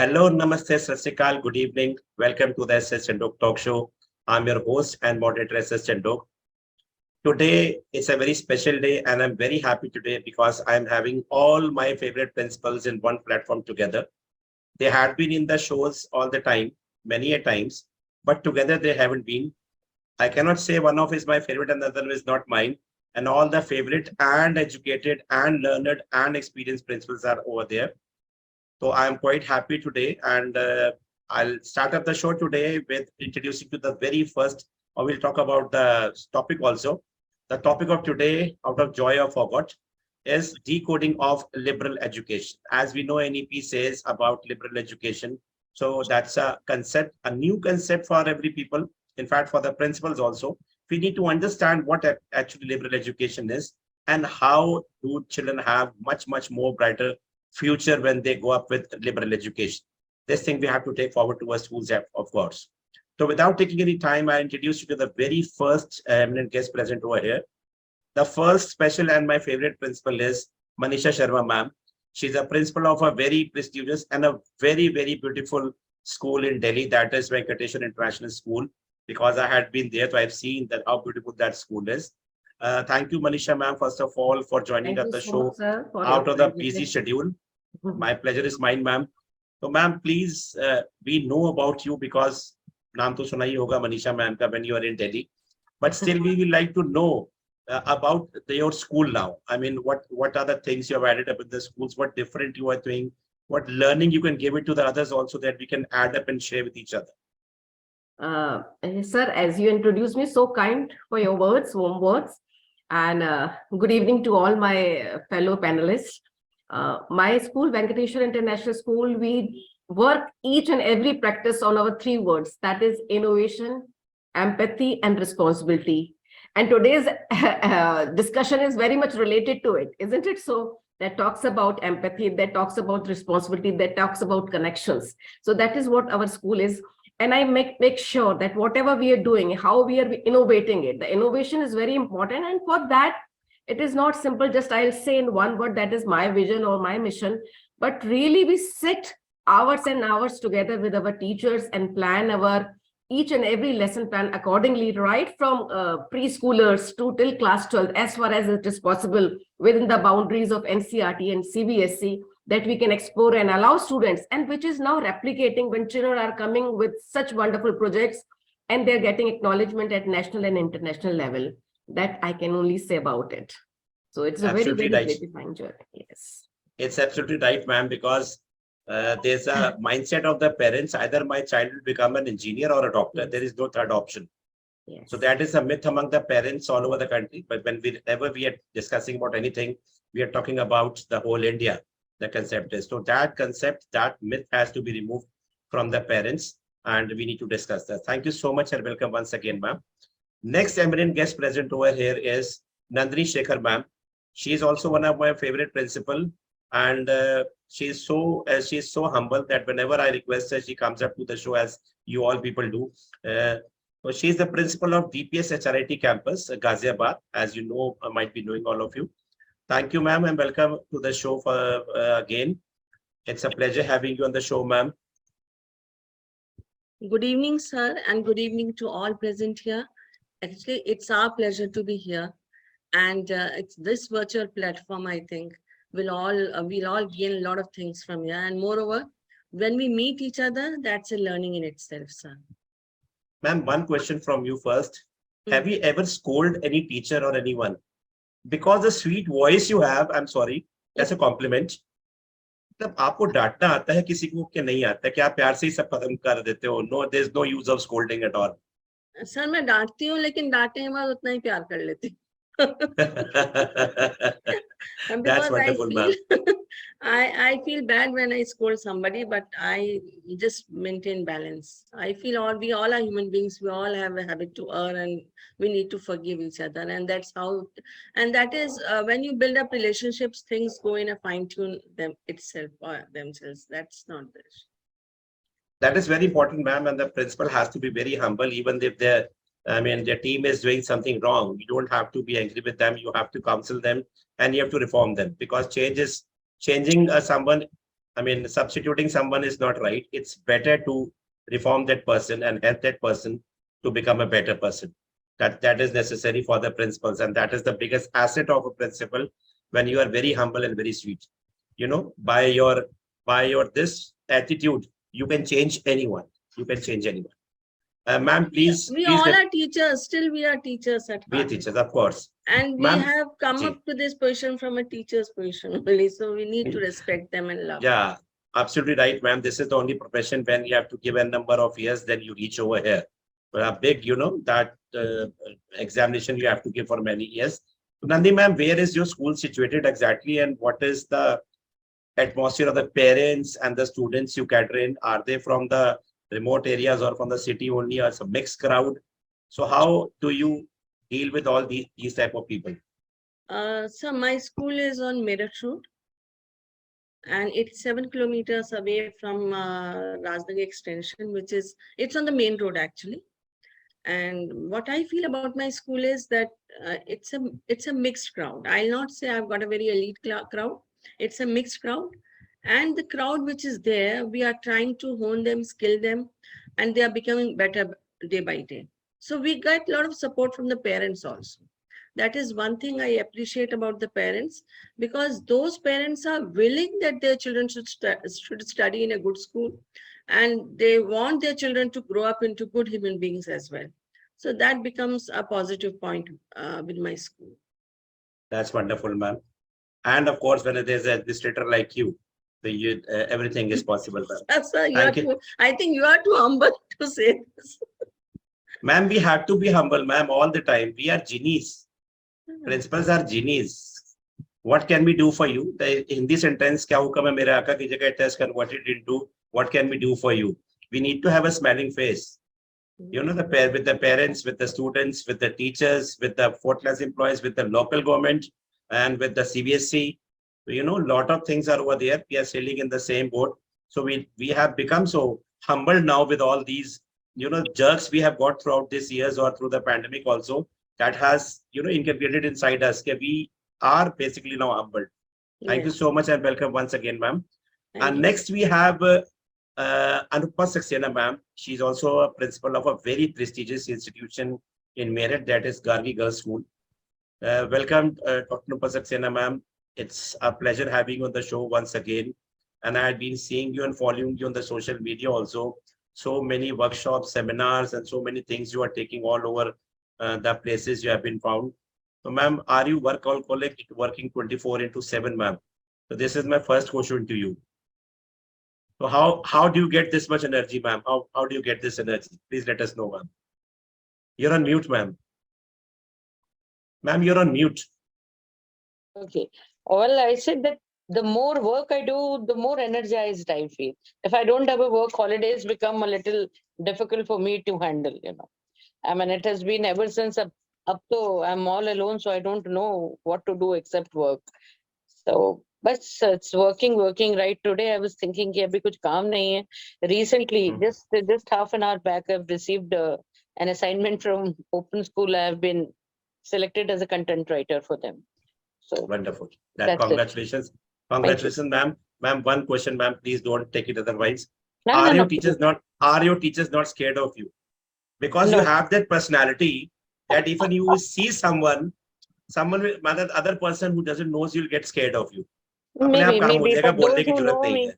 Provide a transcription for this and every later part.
Hello, Namaste, Sasrikal, good evening. Welcome to the S.S.Chandhok talk show. I'm your host and moderator, S.S. Chandhok. Today is a very special day, and I'm very happy today because I'm having all my favorite principals in one platform together. They had been in the shows all the time, many a times, but together they haven't been. I cannot say one of is my favorite and the other is not mine. And all the favorite and educated and learned and experienced principals are over there. So I'm quite happy today, and I'll start up the show today with introducing to the very first, or we'll talk about the topic also. The topic of today, out of joy or forgot, is decoding of liberal education. As we know, NEP says about liberal education. So that's a concept, a new concept for every people. In fact, for the principals also, we need to understand what actually liberal education is and how do children have much more brighter future when they go up with liberal education. This thing we have to take forward to our schools, of course. So without taking any time, I introduce you to the very first eminent guest present over here. The first special and my favorite principal is Manisha Sharma ma'am. She's a principal of a very prestigious and a very beautiful school in Delhi, that is Venkateshwar International School. Because I had been there, so I've seen that how beautiful that school is. Thank you, Manisha ma'am, first of all, for joining us the show Sir, out of the busy schedule. My pleasure is mine, ma'am. So, ma'am, please, we know about you because naam to suna hi hoga Manisha ma'am ka when you are in Delhi. But still, we will like to know about your school now. I mean, what are the things you have added up in the schools? What different you are doing? What learning you can give it to the others also that we can add up and share with each other? Sir, as you introduced me, so kind for your words, warm words. And good evening to all my fellow panelists. My school, Venkateshwar International School, we work each and every practice on our three words, that is innovation, empathy, and responsibility. And today's discussion is very much related to it, isn't it? So that talks about empathy, that talks about responsibility, that talks about connections. So that is what our school is. And I make sure that whatever we are doing, how we are innovating it, the innovation is very important. And for that, it is not simple, just I'll say in one word, that is my vision or my mission, but really we sit hours and hours together with our teachers and plan our each and every lesson plan accordingly, right from preschoolers to till class 12, as far as it is possible within the boundaries of NCERT and CBSE, that we can explore and allow students, and which is now replicating when children are coming with such wonderful projects and they're getting acknowledgement at national and international level. That I can only say about it. So it's a Absolutely very right. gratifying journey. Yes. It's absolutely right, ma'am, because there's a mindset of the parents, either my child will become an engineer or a doctor. Yes. There is no third option. Yes. So that is a myth among the parents all over the country. But whenever we are discussing about anything, we are talking about the whole India, the concept is. So that concept, that myth has to be removed from the parents, and we need to discuss that. Thank you so much and welcome once again, ma'am. Next eminent guest present over here is Nandini Shekhar ma'am. She is also one of my favorite principal, and she's so humble that whenever I request her, she comes up to the show, as you all people do. So she's the principal of DPS HRIT campus, Ghaziabad, as you know, might be knowing all of you. Thank you, ma'am, and welcome to the show for again. It's a pleasure having you on the show, ma'am. Good evening, sir, and good evening to all present here. Actually, it's our pleasure to be here, and it's this virtual platform, I think, we'll all gain a lot of things from here. And moreover, when we meet each other, that's a learning in itself, sir. Ma'am, one question from you first. Have you ever scolded any teacher or anyone? Because the sweet voice you have, I'm sorry, that's a compliment. मतलब आपको डांटना आता है किसी को कि नहीं आता, क्या प्यार से ही सब खत्म कर देते हो? No, there's no use of scolding at all. Sir मैं डांटती हूँ, लेकिन डांटने के बाद उतना ही प्यार कर लेती हूँ. That's wonderful, ma'am. I feel bad when I scold somebody, but I just maintain balance. I feel we all are human beings. We all have a habit to err, and we need to forgive each other. And that's how, and that is when you build up relationships, things go in a fine tune themselves. That's not the issue. That is very important, ma'am. And the principal has to be very humble, even if their team is doing something wrong. You don't have to be angry with them. You have to counsel them and you have to reform them, because changing someone I mean, substituting someone is not right. It's better to reform that person and help that person to become a better person. That is necessary for the principals, and that is the biggest asset of a principal when you are very humble and very sweet. You know, by your this attitude, you can change anyone. You can change anyone. Ma'am, We please all let are teachers. Still, we are teachers at be heart. teachers, of course. And we Ma'am, have come ji, up to this position from a teacher's position only. So we need to respect them and love them. yeah, absolutely right, ma'am. This is the only profession when you have to give a number of years, then you reach over here. But a big, that examination you have to give for many years. So, Nandi, ma'am, where is your school situated exactly, and what is the atmosphere of the parents and the students you cater in? Are they from the remote areas or from the city only, or it's a mixed crowd? So, how do you deal with all these type of people? So my school is on Meerut Road, and it's 7 kilometers away from Rajnagar Extension, it's on the main road actually. And what I feel about my school is that it's a mixed crowd. I'll not say I've got a very elite crowd. It's a mixed crowd, and the crowd which is there, we are trying to hone them, skill them, and they are becoming better day by day. So we get a lot of support from the parents also. That is one thing I appreciate about the parents, because those parents are willing that their children should study in a good school, and they want their children to grow up into good human beings as well. So that becomes a positive point with my school. That's wonderful, ma'am. And of course, when there's an administrator like you, everything is possible, ma'am. Sir, Thank you. I think you are too humble to say this. Ma'am, we have to be humble, ma'am, all the time. We are genies. Principals are genies. What can we do for you? The Hindi sentence, kya hukam hai mere aaka ki jagah test converted into what can we do for you? We need to have a smiling face. With the parents, with the students, with the teachers, with the fourth class employees, with the local government, and with the CBSC. Lot of things are over there. We are sailing in the same boat. So we have become so humble now with all these, jerks we have got throughout these years or through the pandemic also. That has, inculcated inside us. We are basically now humble. Thank you so much and welcome once again, ma'am. And next we have Anupa Saxena, ma'am. She's also a principal of a very prestigious institution in Meerut, that is Gargi Girls School. Welcome, Dr. Anupa Saxena, ma'am. It's a pleasure having you on the show once again. And I had been seeing you and following you on the social media also. So many workshops, seminars, and so many things you are taking all over the places you have been found. So, ma'am, are you workaholic, working 24/7, ma'am? So this is my first question to you. So how do you get this much energy, ma'am? How do you get this energy? Please let us know, ma'am. You're on mute, ma'am. Ma'am, you're on mute. Okay. Well, I said that the more work I do, the more energized I feel. If I don't have a work, holidays become a little difficult for me to handle. I mean, it has been ever since up to I'm all alone, so I don't know what to do except work. So, but it's working. Right today, I was thinking, yeah, because काम नहीं है. Recently, just half an hour back, I've received an assignment from Open School. I've been selected as a content writer for them. So wonderful. Congratulations. Congratulations, ma'am. Ma'am, one question, ma'am. Please don't take it otherwise. No, are no, your no. teachers not scared of you? Because No. you have that personality that even you see someone other person who doesn't know you will get scared of you. Maybe, but बोलने those की who जरूरत know नहीं me,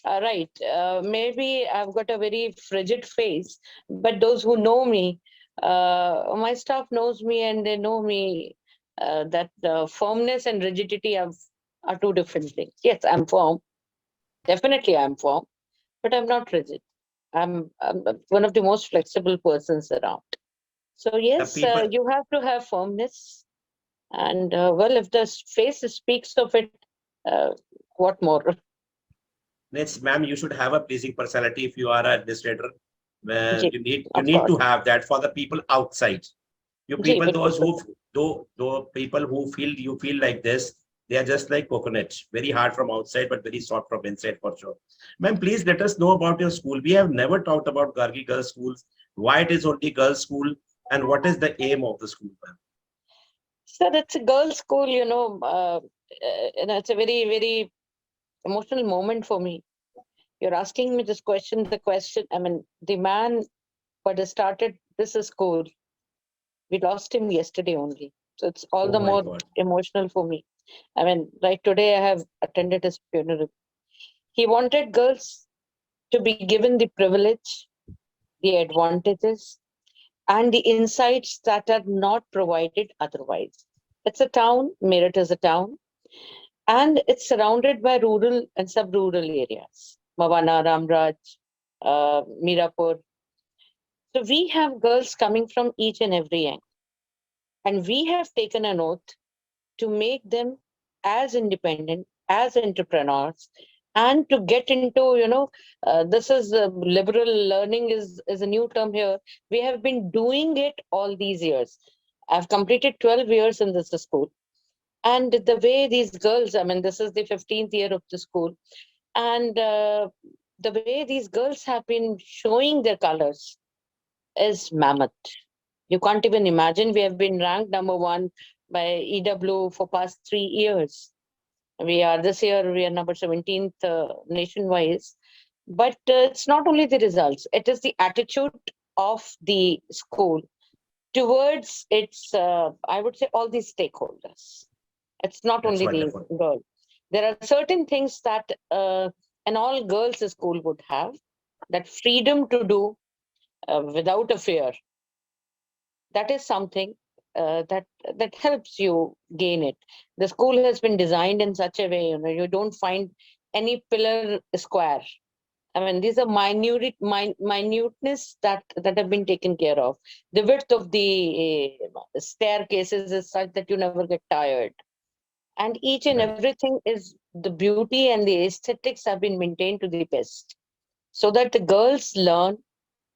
है. right. Maybe I've got a very frigid face, but those who know me, my staff knows me and they know me, that firmness and rigidity are two different things. Yes, I'm firm. Definitely I'm firm, but I'm not rigid. I'm one of the most flexible persons around. So yes, you have to have firmness. And well, if the face speaks of it, what more? Next, ma'am, you should have a pleasing personality if you are an administrator. Yes, You of need to course. have that for the people outside. You Ji, people, bilkul, those people who feel like this, they are just like coconut, very hard from outside, but very soft from inside for sure. Ma'am, please let us know about your school. We have never talked about Gargi Girls Schools, why it is only girls school, and what is the aim of the school, ma'am? So that's a girls' school, it's a very, very emotional moment for me. You're asking me this question, I mean, the man who had started this school, we lost him yesterday only. So it's all Oh the my more God. emotional for me. I mean, right today I have attended his funeral. He wanted girls to be given the privilege, the advantages, and the insights that are not provided otherwise. It's a town, Meerut is a town, and it's surrounded by rural and sub-rural areas. Mawana, Ramraj, Mirapur. So we have girls coming from each and every end. And we have taken an oath to make them as independent, as entrepreneurs, and to get into, this is liberal learning is a new term here. We have been doing it all these years. I've completed 12 years in this school. And the way these girls, I mean, this is the 15th year of the school, and the way these girls have been showing their colors is mammoth. You can't even imagine. We have been ranked number one by EW for past 3 years. We are this year, we are number 17th nation-wise. But it's not only the results, it is the attitude of the school towards its, I would say, all these stakeholders. It's not That's only the wonderful. girl. There are certain things that an all girls school would have, that freedom to do without a fear. That is something that helps you gain it. The school has been designed in such a way, you don't find any pillar square. I mean, these are minuteness that have been taken care of. The width of the staircases is such that you never get tired. And each and Right. everything is the beauty and the aesthetics have been maintained to the best, so that the girls learn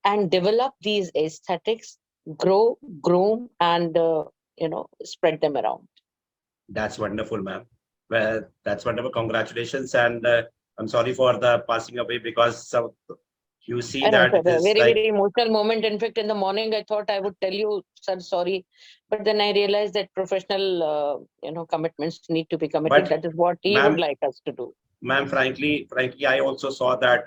and develop these aesthetics, grow, groom, and spread them around. That's wonderful, ma'am. Well, that's wonderful. Congratulations. And I'm sorry for the passing away because you see I know that it's it a is very, like, very emotional moment. In fact, in the morning, I thought I would tell you, sir, sorry, but then I realized that professional, commitments need to be committed. but That is what he would ma'am, like us to do. ma'am, frankly, I also saw that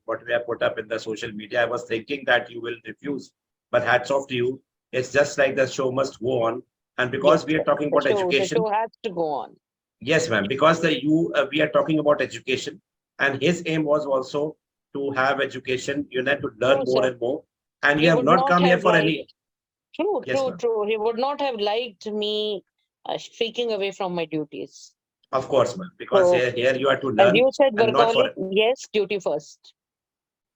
what we have put up in the social media. I was thinking that you will refuse, but hats off to you. It's just like the show must go on. And Yes, because we are sir. talking The about show, the education, show has to go on. yes, ma'am, because we are talking about education, and his aim was also to have education, to learn True, more sir. and more. And you He have would not not come here have for liked. any. True, Yes, true, ma'am. true. He would not have liked me streaking away from my duties. Of course, ma'am. Because So, here you are to as learn you said, and not for. workaholic, yes, duty first.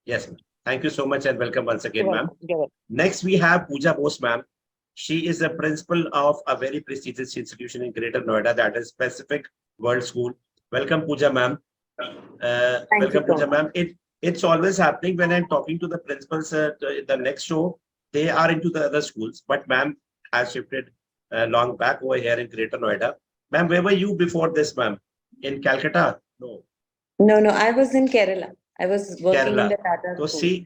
Yes, ma'am. Thank you so much and welcome once You're again, ma'am. welcome. You're welcome. Next, we have Pooja Bose, ma'am. She is a principal of a very prestigious institution in Greater Noida, that is Pacific World School. Welcome, Pooja, ma'am. Thank you Welcome, so Pooja, much. ma'am. It's always happening when I'm talking to the principals. The next show, they are into the other schools, but ma'am has shifted long back over here in Greater Noida. Ma'am, where were you before this, ma'am? In Calcutta? No, No, no, I was in Kerala. I was working in Kerala. the Tata So school.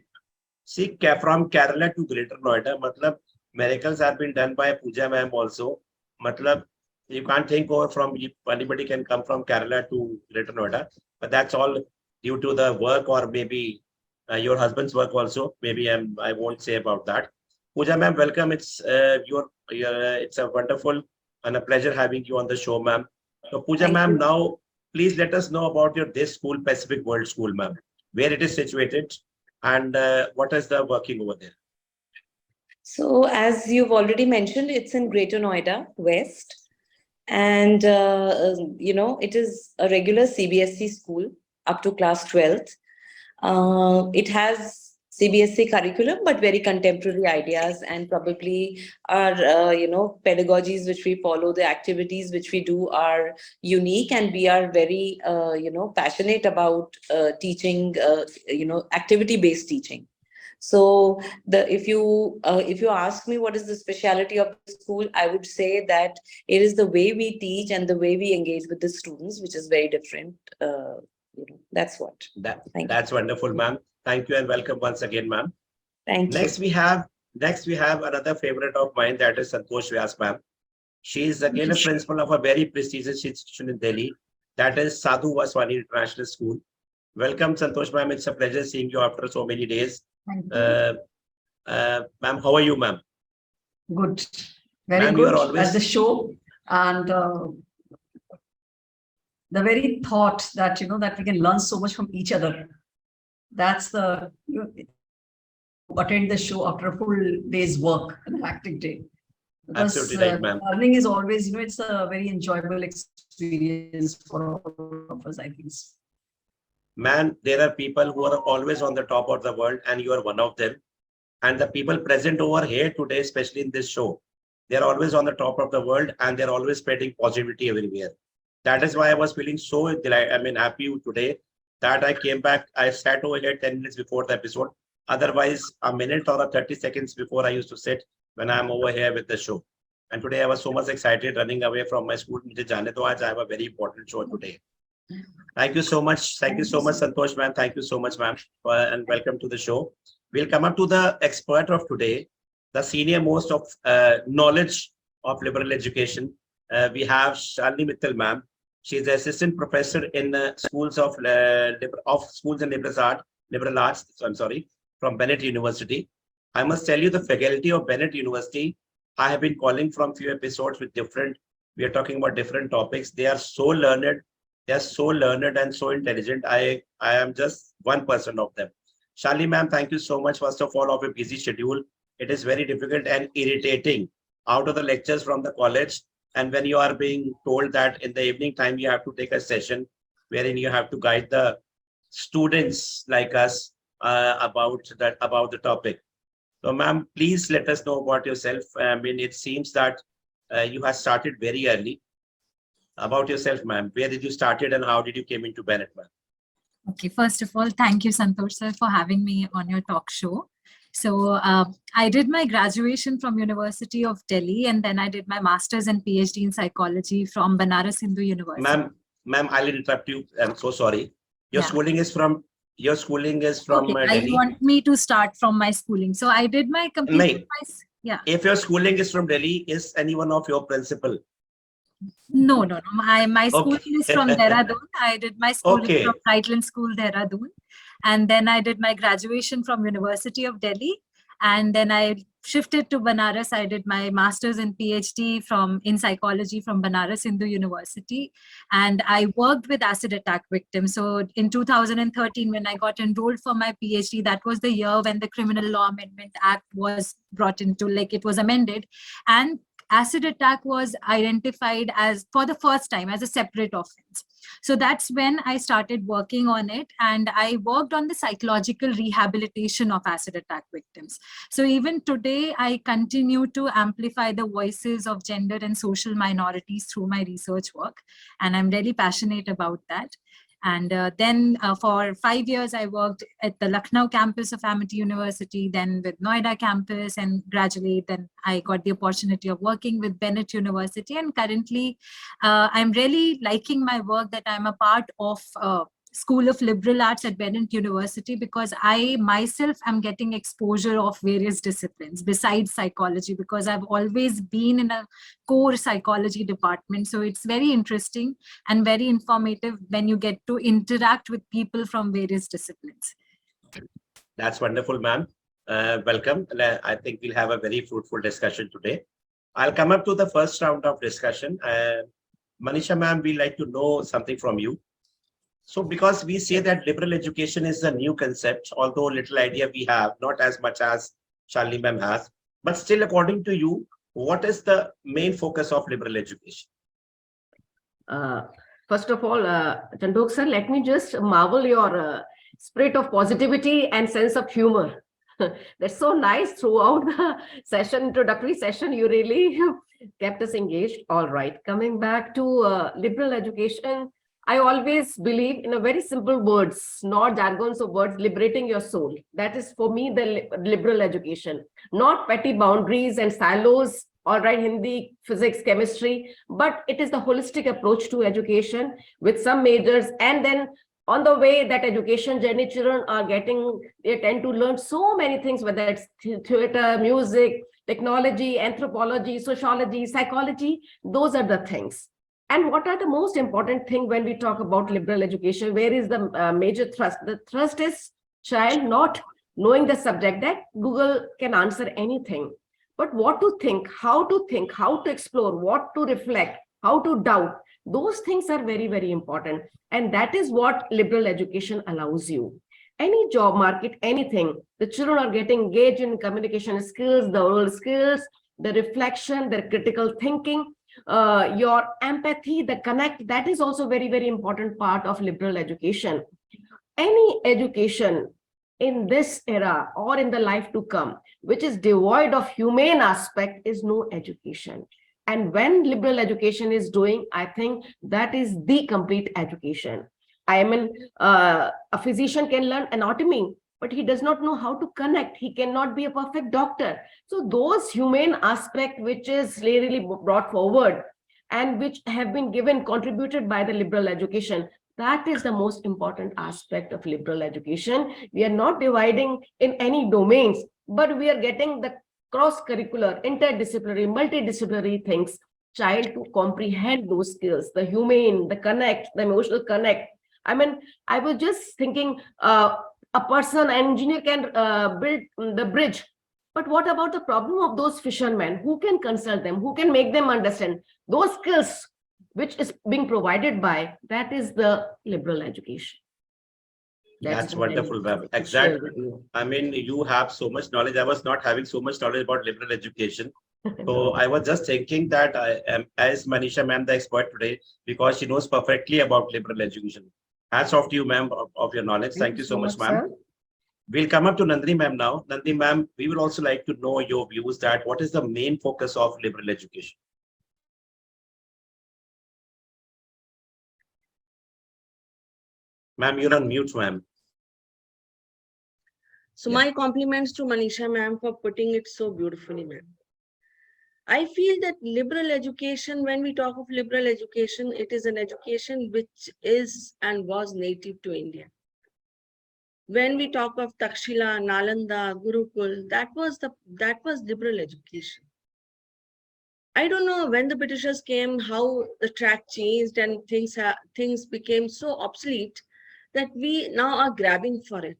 see, from Kerala to Greater Noida, matlab, miracles have been done by Pooja ma'am also. Matlab, you can't think over from anybody can come from Kerala to Greater Noida, but that's all due to the work or maybe your husband's work also. Maybe I won't say about that. Pooja ma'am, welcome. It's a wonderful and a pleasure having you on the show, ma'am. So Pooja Thank ma'am, you. now please let us know about your this school, Pacific World School, ma'am, where it is situated and what is the working over there? So, as you've already mentioned, it's in Greater Noida West, and it is a regular CBSE school up to class 12th. It has CBSE curriculum, but very contemporary ideas, and probably our pedagogies which we follow, the activities which we do are unique, and we are very passionate about teaching, activity based teaching. So if you ask me what is the speciality of the school, I would say that it is the way we teach and the way we engage with the students, which is very different. That's what. Thank you. That's wonderful, ma'am. Thank you and welcome once again, ma'am. Thank you. Next we have another favorite of mine, that is Santosh Vyas, ma'am. She is again a principal of a very prestigious institution in Delhi, that is Sadhu Vaswani International School. Welcome, Santosh ma'am. It's a pleasure seeing you after so many days. Thank you. Ma'am, how are you, ma'am? Good. Very Ma'am, you are good always- at the show. And the very thought that, that we can learn so much from each other. That's the, attend the show after a full day's work, an hectic day. Because Absolutely right, ma'am. learning is always, it's a very enjoyable experience for all of us, I think. Man, there are people who are always on the top of the world, and you are one of them. And the people present over here today, especially in this show, they're always on the top of the world, and they're always spreading positivity everywhere. That is why I was feeling so happy today that I came back. I sat over here 10 minutes before the episode. Otherwise, a minute or 30 seconds before I used to sit when I'm over here with the show. And today I was so much excited running away from my school. I have a very important show today. Thank you so much. Thank you so much, Santosh ma'am. Thank you so much, ma'am, and welcome to the show. We'll come up to the expert of today, the senior most of knowledge of liberal education. We have Shalini Mittal ma'am. She is the assistant professor in schools of schools and liberal arts. So I'm sorry, from Bennett University. I must tell you, the faculty of Bennett University, I have been calling from few episodes with different. We are talking about different topics. They are so learned. They are so learned and so intelligent. I am just 1% of them. Shalini ma'am, thank you so much, first of all, of a busy schedule. It is very difficult and irritating out of the lectures from the college. And when you are being told that in the evening time, you have to take a session wherein you have to guide the students like us about the topic. So ma'am, please let us know about yourself. I mean, it seems that you have started very early. About yourself, ma'am. Where did you started and how did you came into Bennett, ma'am? Okay, first of all, thank you, Santosh sir, for having me on your talk show. So I did my graduation from University of Delhi, and then I did my master's and PhD in psychology from Banaras Hindu University. Ma'am, I'll interrupt you. I'm so sorry. Your Yeah. schooling is from Okay, Delhi. you want me to start from my schooling. So I did my yeah. If your schooling is from Delhi, is any one of your principal? No. My schooling Okay. is from Dehradun. I did my schooling Okay. from Brightland School, Dehradun. And then I did my graduation from University of Delhi. And then I shifted to Banaras. I did my master's and PhD in psychology from Banaras Hindu University. And I worked with acid attack victims. So in 2013, when I got enrolled for my PhD, that was the year when the Criminal Law Amendment Act was brought into, it was amended. And acid attack was identified as, for the first time, as a separate offense. So that's when I started working on it, and I worked on the psychological rehabilitation of acid attack victims. So even today, I continue to amplify the voices of gender and social minorities through my research work, and I'm really passionate about that. And then for 5 years, I worked at the Lucknow campus of Amity University, then with Noida campus, and gradually then I got the opportunity of working with Bennett University. And currently, I'm really liking my work that I'm a part of School of Liberal Arts at Bennett University, because I myself am getting exposure of various disciplines besides psychology, because I've always been in a core psychology department. So it's very interesting and very informative when you get to interact with people from various disciplines. That's wonderful, ma'am. Welcome. I think we'll have a very fruitful discussion today. I'll come up to the first round of discussion. Manisha, ma'am, we'd like to know something from you. So because we say that liberal education is a new concept, although little idea we have, not as much as Shalini ma'am has, but still, according to you, what is the main focus of liberal education? First of all, Chandhok sir, let me just marvel your spirit of positivity and sense of humor. That's so nice throughout the introductory session. You really kept us engaged. All right, coming back to liberal education, I always believe in a very simple words, not jargons of words, liberating your soul. That is for me the liberal education, not petty boundaries and silos, all right, Hindi, physics, chemistry, but it is the holistic approach to education with some majors. And then on the way that education journey, children are getting, they tend to learn so many things, whether it's theater, music, technology, anthropology, sociology, psychology, those are the things. And what are the most important thing when we talk about liberal education? Where is the major thrust? The thrust is child not knowing the subject, that Google can answer anything. But what to think, how to explore, what to reflect, how to doubt, those things are very, very important. And that is what liberal education allows you. Any job market, anything, the children are getting engaged in communication skills, the oral skills, the reflection, the critical thinking, your empathy, the connect, that is also very, very important part of liberal education. Any education in this era or in the life to come, which is devoid of humane aspect, is no education. And when liberal education is doing, I think that is the complete education. I mean, a physician can learn anatomy, but he does not know how to connect. He cannot be a perfect doctor. So those humane aspect, which is really brought forward and which have been given, contributed by the liberal education, that is the most important aspect of liberal education. We are not dividing in any domains, but we are getting the cross-curricular, interdisciplinary, multidisciplinary things, child to comprehend those skills, the humane, the connect, the emotional connect. I mean, I was just thinking, a person, an engineer can build the bridge, but what about the problem of those fishermen? Who can consult them? Who can make them understand? Those skills which is being provided by, that is the liberal education. That's wonderful, ma'am. Exactly. I mean, you have so much knowledge. I was not having so much knowledge about liberal education. So I was just thinking that I am, as Manisha ma'am, the expert today, because she knows perfectly about liberal education. Hats off to you, ma'am, of your knowledge. Thank you so much, ma'am. We'll come up to Nandini ma'am now. Nandini ma'am, we will also like to know your views that what is the main focus of liberal education? Ma'am, you're on mute, ma'am. So my compliments to Manisha ma'am for putting it so beautifully, ma'am. I feel that liberal education, when we talk of liberal education, it is an education which is and was native to India. When we talk of Takshila, Nalanda, Gurukul, that was liberal education. I don't know when the Britishers came, how the track changed and things became so obsolete that we now are grabbing for it.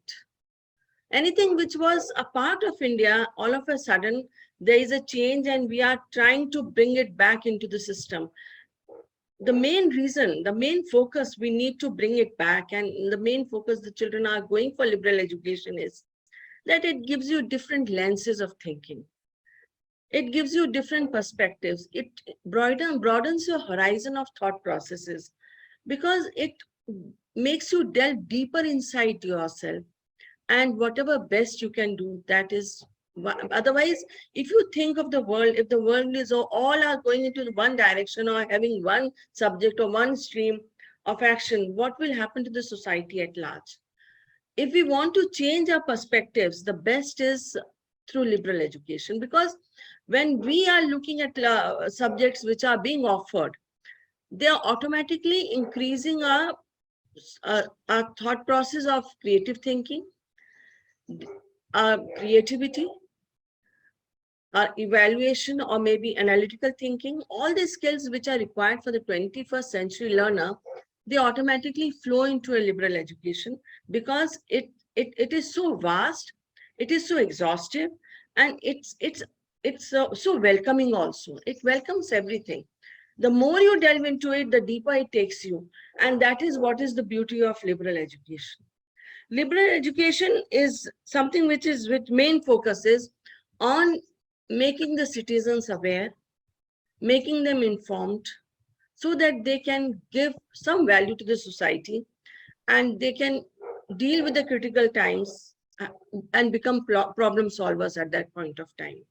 Anything which was a part of India, all of a sudden, there is a change and we are trying to bring it back into the system. The main reason, the main focus, we need to bring it back, and the main focus the children are going for liberal education is that it gives you different lenses of thinking. It gives you different perspectives. It broadens your horizon of thought processes because it makes you delve deeper inside yourself. And whatever best you can do, that is, otherwise, if you think of the world, if the world is all are going into one direction or having one subject or one stream of action, what will happen to the society at large? If we want to change our perspectives, the best is through liberal education, because when we are looking at subjects which are being offered, they are automatically increasing our thought process of creative thinking, our creativity, our evaluation, or maybe analytical thinking. All the skills which are required for the 21st century learner, they automatically flow into a liberal education because it is so vast, it is so exhaustive, and it's so welcoming also. It welcomes everything. The more you delve into it, the deeper it takes you. And that is what is the beauty of liberal education. Liberal education is something which main focus is on making the citizens aware, making them informed, so that they can give some value to the society and they can deal with the critical times and become problem solvers at that point of time.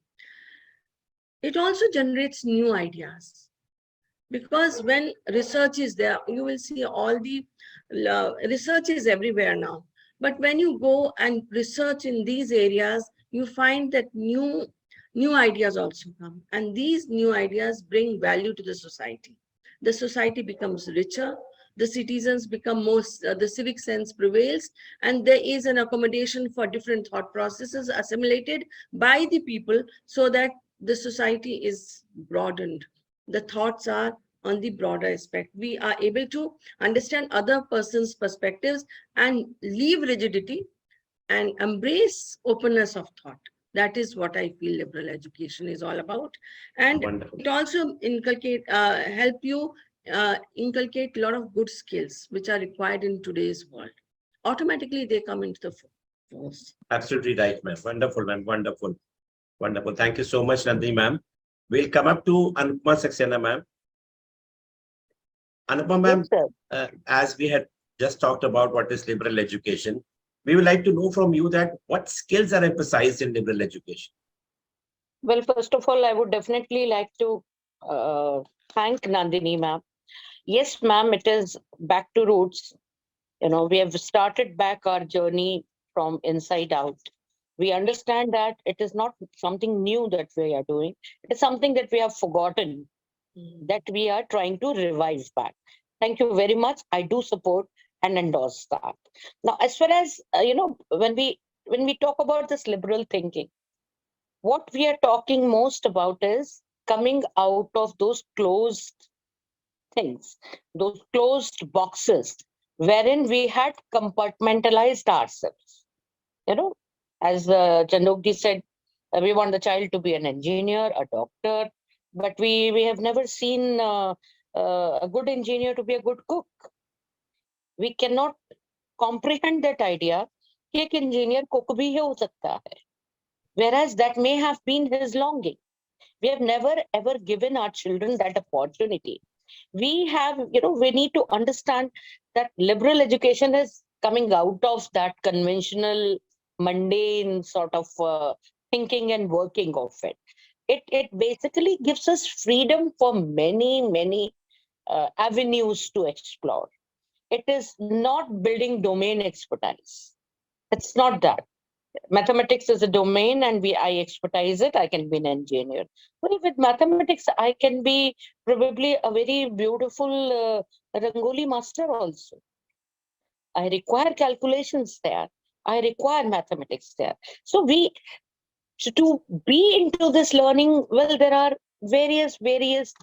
It also generates new ideas, because when research is there, you will see all the research is everywhere now. But when you go and research in these areas, you find that new ideas also come. And these new ideas bring value to the society. The society becomes richer, the citizens become more, the civic sense prevails, and there is an accommodation for different thought processes assimilated by the people so that the society is broadened. The thoughts are on the broader aspect. We are able to understand other person's perspectives and leave rigidity and embrace openness of thought. That is what I feel liberal education is all about. And Wonderful. it also help you inculcate a lot of good skills which are required in today's world. Automatically, they come into the force. Absolutely right, ma'am. Wonderful, ma'am. Wonderful. Wonderful. Thank you so much, Nandini, ma'am. We'll come up to Anupama Saxena, ma'am. Anupama, ma'am, Yes, sir. as we had just talked about what is liberal education, we would like to know from you that what skills are emphasized in liberal education? Well, first of all, I would definitely like to thank Nandini, ma'am. Yes, ma'am, it is back to roots. We have started back our journey from inside out. We understand that it is not something new that we are doing. It is something that we have forgotten, that we are trying to revive back. Thank you very much. I do support and endorse that. Now, as far as, when we talk about this liberal thinking, what we are talking most about is coming out of those closed things, those closed boxes wherein we had compartmentalized ourselves. As Chandokji said, we want the child to be an engineer, a doctor, but we have never seen a good engineer to be a good cook. We cannot comprehend that idea कि एक engineer cook भी हो सकता है, whereas that may have been his longing. We have never ever given our children that opportunity. We have, we need to understand that liberal education is coming out of that conventional, mundane sort of thinking and working of it. It basically gives us freedom for many avenues to explore. It is not building domain expertise. It's not that. Mathematics is a domain and I expertise it. I can be an engineer. Well, with mathematics, I can be probably a very beautiful Rangoli master also. I require calculations there. I require mathematics there. So to be into this learning, well, there are various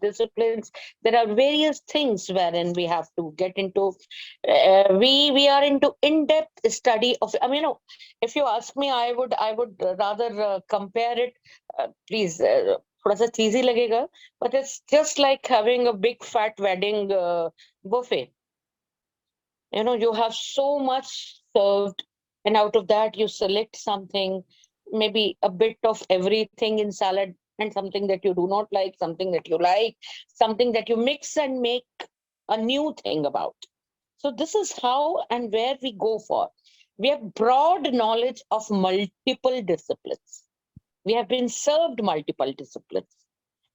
disciplines. There are various things wherein we have to get into. We are into in-depth study of. If you ask me, I would rather compare it. Please, थोड़ा सा cheesy लगेगा, but it's just like having a big fat wedding buffet. You have so much served, and out of that you select something, maybe a bit of everything in salad, and something that you do not like, something that you like, something that you mix and make a new thing about. So this is how and where we go for. We have broad knowledge of multiple disciplines. We have been served multiple disciplines,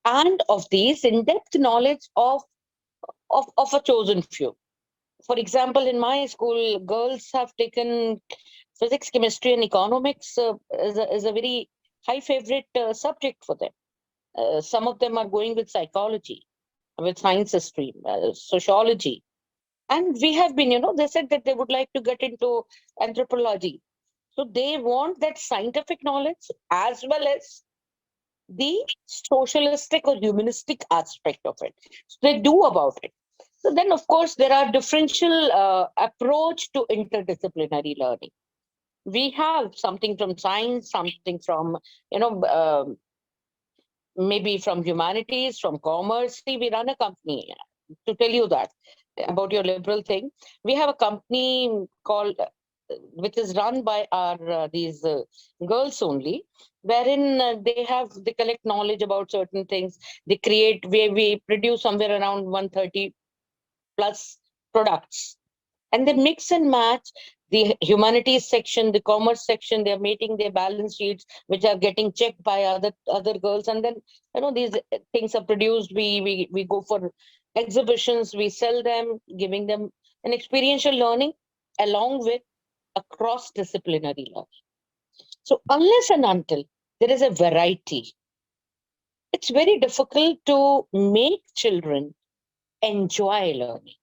and of these in-depth knowledge of a chosen few. For example, in my school, girls have taken physics, chemistry, and economics is a very high favorite subject for them. Some of them are going with psychology, with science stream, sociology. And we have been, they said that they would like to get into anthropology. So they want that scientific knowledge as well as the socialistic or humanistic aspect of it. So they do about it. So then, of course, there are differential approach to interdisciplinary learning. We have something from science, something from, maybe from humanities, from commerce. See, we run a company, to tell you that, about your liberal thing. We have a company called, which is run by our these girls only, wherein they collect knowledge about certain things. They create, we produce somewhere around 130 plus products, and they mix and match the humanities section, the commerce section. They're making their balance sheets, which are getting checked by other girls, and then these things are produced. We go for exhibitions, we sell them, giving them an experiential learning along with a cross-disciplinary learning. So unless and until there is a variety, it's very difficult to make children enjoy learning.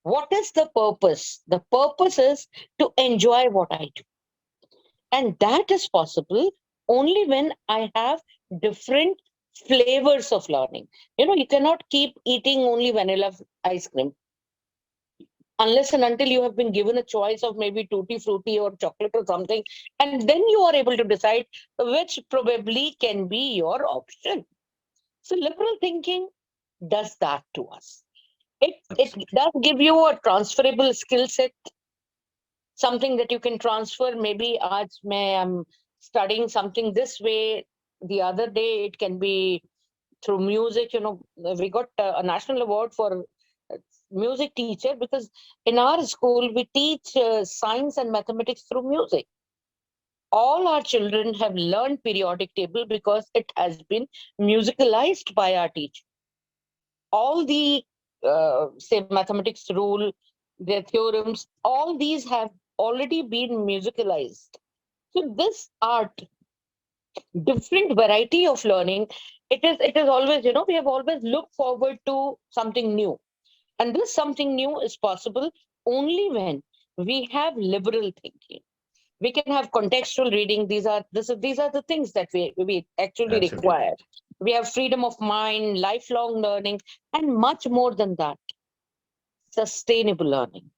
What is the purpose? The purpose is to enjoy what I do. And that is possible only when I have different flavors of learning. You cannot keep eating only vanilla ice cream unless and until you have been given a choice of maybe tutti frutti or chocolate or something, and then you are able to decide which probably can be your option. So liberal thinking does that to us. It does give you a transferable skill set, something that you can transfer. Maybe I'm studying something this way, the other day it can be through music. We got a national award for music teacher because in our school we teach science and mathematics through music. All our children have learned periodic table because it has been musicalized by our teacher. All the say mathematics rule, their theorems, all these have already been musicalized. So this art, different variety of learning, it is always, we have always looked forward to something new. And this something new is possible only when we have liberal thinking. We can have contextual reading. These are the things that we actually Absolutely. require. We have freedom of mind, lifelong learning, and much more than that, sustainable learning.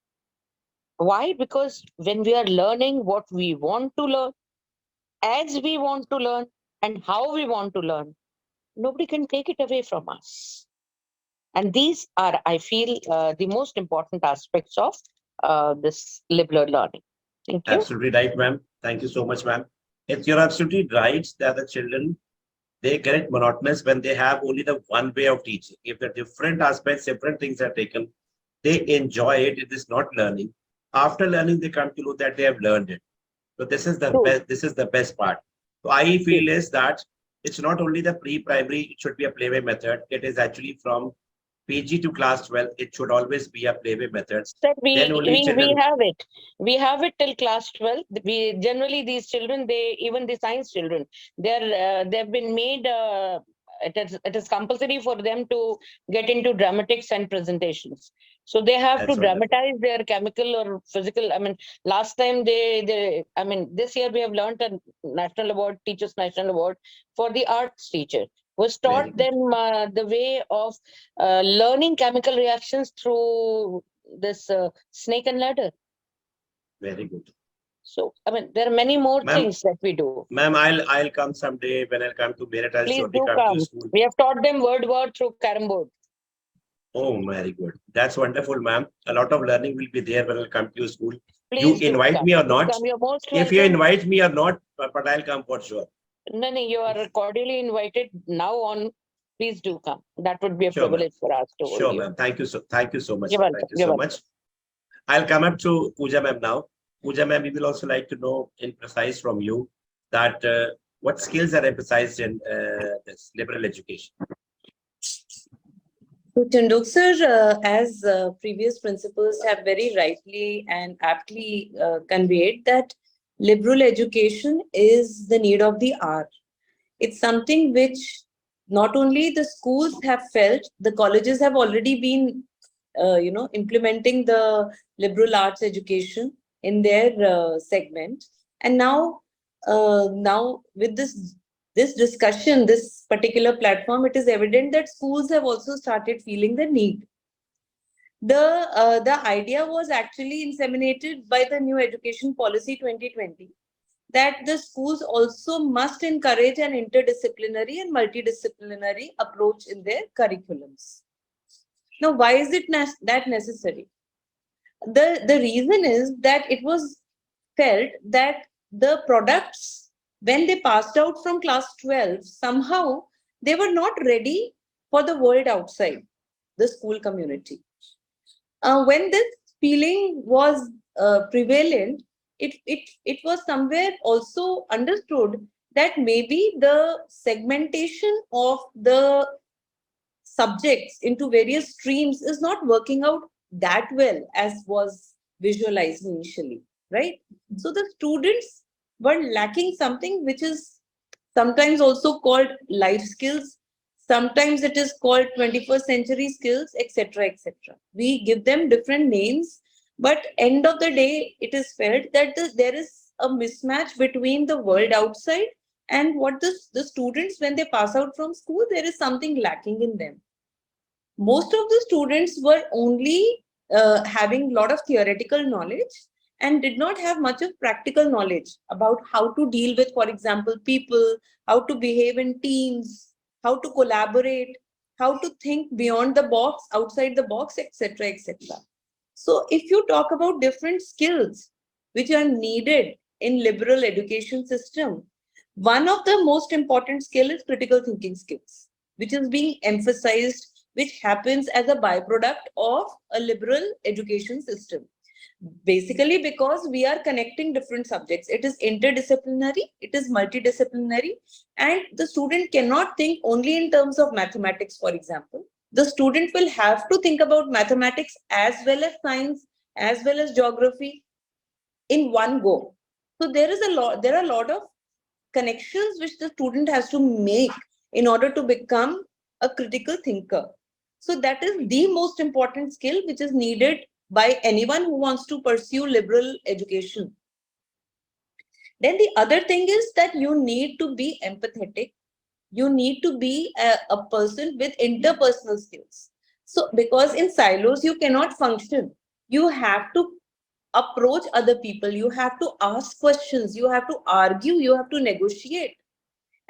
Why? Because when we are learning what we want to learn, as we want to learn, and how we want to learn, nobody can take it away from us. And these are, I feel, the most important aspects of this liberal learning. Thank you. Absolutely right, ma'am. Thank you so much, ma'am. You're absolutely right that the children, they get it monotonous when they have only the one way of teaching. If the different aspects, different things are taken, they enjoy it. It is not learning. After learning, they come to know that they have learned it. So this is the True. best. This is the best part. So I feel is that it's not only the pre-primary. It should be a playway method. It is actually from PG to class 12. It should always be a playway method. Sir, Then only we children. have it. We have it till class 12. We generally, these children, even the science children, they've been made. It is compulsory for them to get into dramatics and presentations. So they have to That's wonderful. dramatize their chemical or physical. I mean, last time this year we have learned a national award, teachers national award for the arts teacher, was Very taught good. them the way of learning chemical reactions through this snake and ladder. Very good. So, I mean, there are many more Ma'am, things that we do. ma'am, I'll come someday when I'll come to Meerut. I'll Please surely do come to your come. school. We have taught them word through carom board. Oh, very good. That's wonderful, ma'am. A lot of learning will be there when I'll come to your school. Please You do invite come. me or Do not? come. You're most If you welcome. invite me or not, but I'll come for sure. No, you are cordially invited now on. Please do come. That would be a Sure, ma'am. privilege for us to hold Sure, you. ma'am. Thank you so much. You're Ma'am. welcome. Thank you You're so welcome. much. I'll come up to Pooja ma'am now. Pooja ma'am, we will also like to know in precise from you that what skills are emphasized in this liberal education. So, Chandok sir, as previous principals have very rightly and aptly conveyed, that liberal education is the need of the hour. It's something which not only the schools have felt, the colleges have already been, implementing the liberal arts education in their segment, and now with this discussion, this particular platform, it is evident that schools have also started feeling the need. The idea was actually inseminated by the new education policy 2020, that the schools also must encourage an interdisciplinary and multidisciplinary approach in their curriculums. Now, why is it that necessary? The reason is that it was felt that the products, when they passed out from class 12, somehow they were not ready for the world outside the school community. When this feeling was prevalent, it was somewhere also understood that maybe the segmentation of the subjects into various streams is not working out that well as was visualized initially, right? So the students were lacking something which is sometimes also called life skills, sometimes it is called 21st century skills, etc., etc. We give them different names, but end of the day, it is felt that there is a mismatch between the world outside And what the students, when they pass out from school, there is something lacking in them. Most of the students were only having a lot of theoretical knowledge and did not have much of practical knowledge about how to deal with, for example, people, how to behave in teams, how to collaborate, how to think beyond the box, outside the box, etc., etc. So if you talk about different skills which are needed in liberal education system, one of the most important skill is critical thinking skills, which is being emphasized, which happens as a byproduct of a liberal education system. Basically, because we are connecting different subjects. It is interdisciplinary, it is multidisciplinary, and the student cannot think only in terms of mathematics, for example. The student will have to think about mathematics as well as science, as well as geography in one go. So there are a lot of connections which the student has to make in order to become a critical thinker. So that is the most important skill which is needed by anyone who wants to pursue liberal education. Then the other thing is that you need to be empathetic. You need to be a person with interpersonal skills. So because in silos, you cannot function. You have to approach other people. You have to ask questions. You have to argue. You have to negotiate.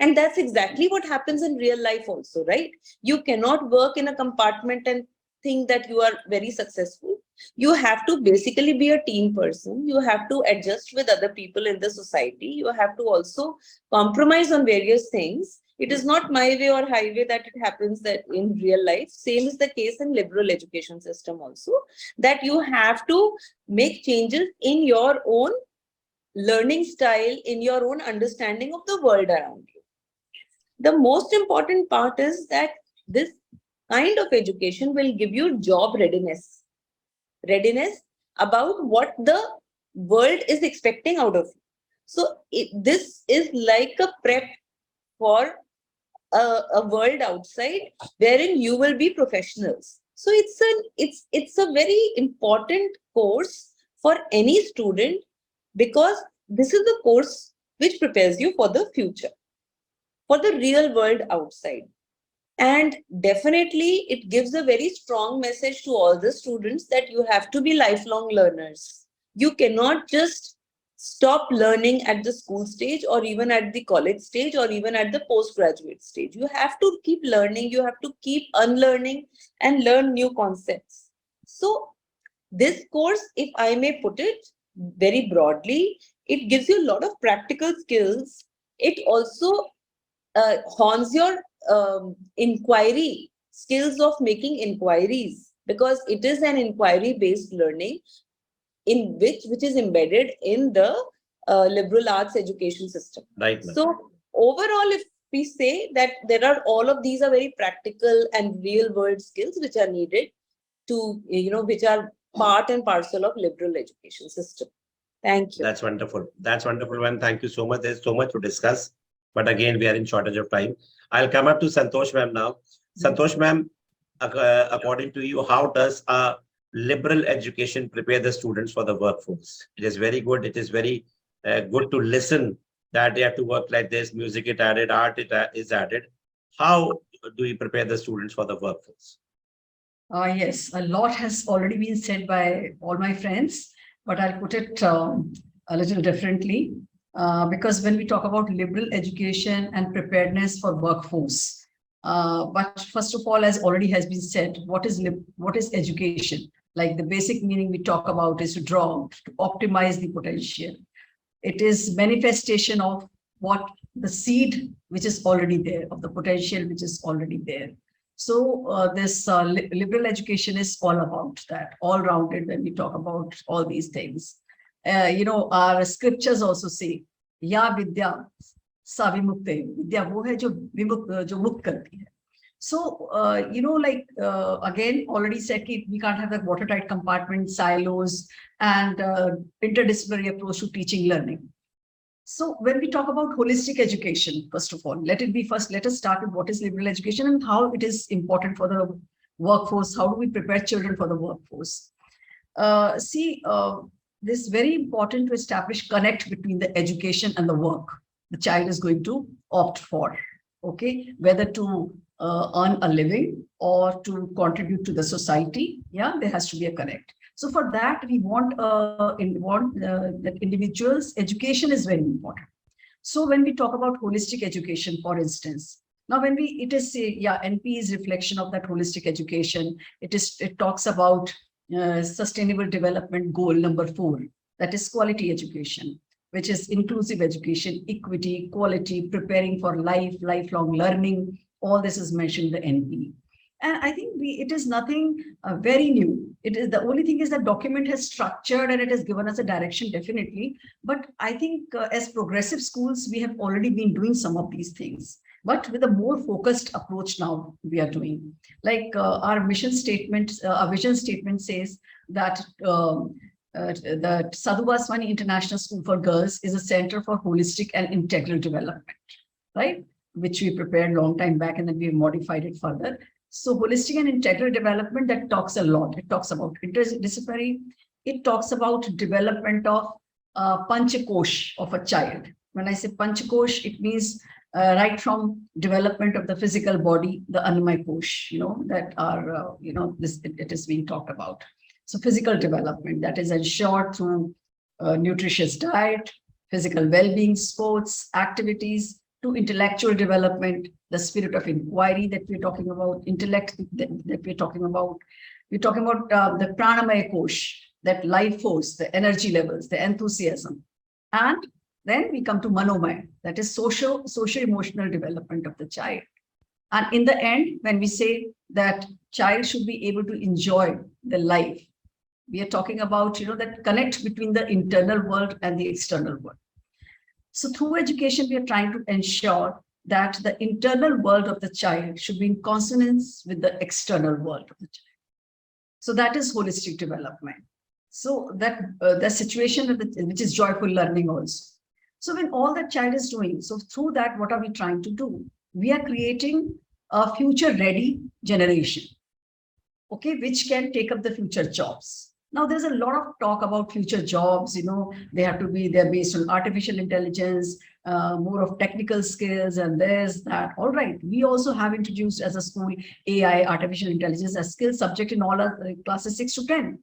And that's exactly what happens in real life also, right? You cannot work in a compartment and think that you are very successful. You have to basically be a team person. You have to adjust with other people in the society. You have to also compromise on various things. It is not my way or highway that it happens that in real life. Same is the case in liberal education system also, that you have to make changes in your own learning style, in your own understanding of the world around you. The most important part is that this kind of education will give you job readiness about what the world is expecting out of you. So this is like a prep for a world outside wherein you will be professionals. So it's a very important course for any student, because this is the course which prepares you for the future, for the real world outside. And definitely it gives a very strong message to all the students that you have to be lifelong learners. You cannot just stop learning at the school stage or even at the college stage or even at the postgraduate stage. You have to keep learning, you have to keep unlearning and learn new concepts. So this course, if I may put it very broadly, it gives you a lot of practical skills. It also hones your inquiry skills of making inquiries, because it is an inquiry based learning in which is embedded in the liberal arts education system. Right. So overall, if we say that there are all of these are very practical and real world skills which are needed to, which are part and parcel of liberal education system. Thank you. That's wonderful. That's wonderful, ma'am. Thank you so much. There's so much to discuss, but again, we are in shortage of time. I'll come up to Santosh ma'am now. Santosh ma'am, according to you, how does a liberal education prepare the students for the workforce? It is very good. It is very good to listen that they have to work like this. Music is added, art is added. How do we prepare the students for the workforce? Yes, a lot has already been said by all my friends, but I'll put it a little differently. Because when we talk about liberal education and preparedness for workforce, but first of all, as already has been said, what is education? Like the basic meaning we talk about is to draw, to optimize the potential. It is manifestation of what the seed which is already there, of the potential which is already there. So this liberal education is all about that, all rounded when we talk about all these things. Our scriptures also say, Ya Vidya sa vimukte. Vidya wo hai jo mukt karti hai. So, again, already said we can't have that watertight compartment, silos, and interdisciplinary approach to teaching learning. So when we talk about holistic education, first of all, let us start with what is liberal education and how it is important for the workforce. How do we prepare children for the workforce? This is very important to establish connect between the education and the work. the child is going to opt for, okay, whether to earn a living or to contribute to the society. Yeah, there has to be a connect. So for that, we want that individuals' education is very important. So when we talk about holistic education, for instance, now when it is NP is reflection of that holistic education. It talks about sustainable development goal number 4, that is quality education, which is inclusive education, equity, quality, preparing for lifelong learning. All this is mentioned in the NP. And I think it is nothing very new. It is the only thing is that document has structured and it has given us a direction, definitely. But I think as progressive schools, we have already been doing some of these things, but with a more focused approach now we are doing. Like our mission statement, our vision statement says that the Sadhu Vaswani International School for Girls is a center for holistic and integral development, right? Which we prepared long time back and then we modified it further. So holistic and integral development, that talks a lot. It talks about interdisciplinary. It talks about development of Panchakosh of a child. When I say Panchakosh, it means right from development of the physical body, the Annamaya Kosh, that are, it is being talked about. So physical development that is ensured through nutritious diet, physical well-being, sports, activities, to intellectual development, the spirit of inquiry that we're talking about, intellect that we're talking about. We're talking about the Pranamaya Kosh, that life force, the energy levels, the enthusiasm. And then we come to Manomaya, that is social-emotional development of the child. And in the end, when we say that child should be able to enjoy the life, we are talking about, that connect between the internal world and the external world. So through education, we are trying to ensure that the internal world of the child should be in consonance with the external world of the child. So that is holistic development. So that the situation which is joyful learning also. So when all that child is doing, so through that, what are we trying to do? We are creating a future-ready generation, okay, which can take up the future jobs. Now, there's a lot of talk about future jobs, they're based on artificial intelligence, more of technical skills, and there's that. All right, we also have introduced as a school AI, artificial intelligence, as skill subject in all our classes 6 to 10,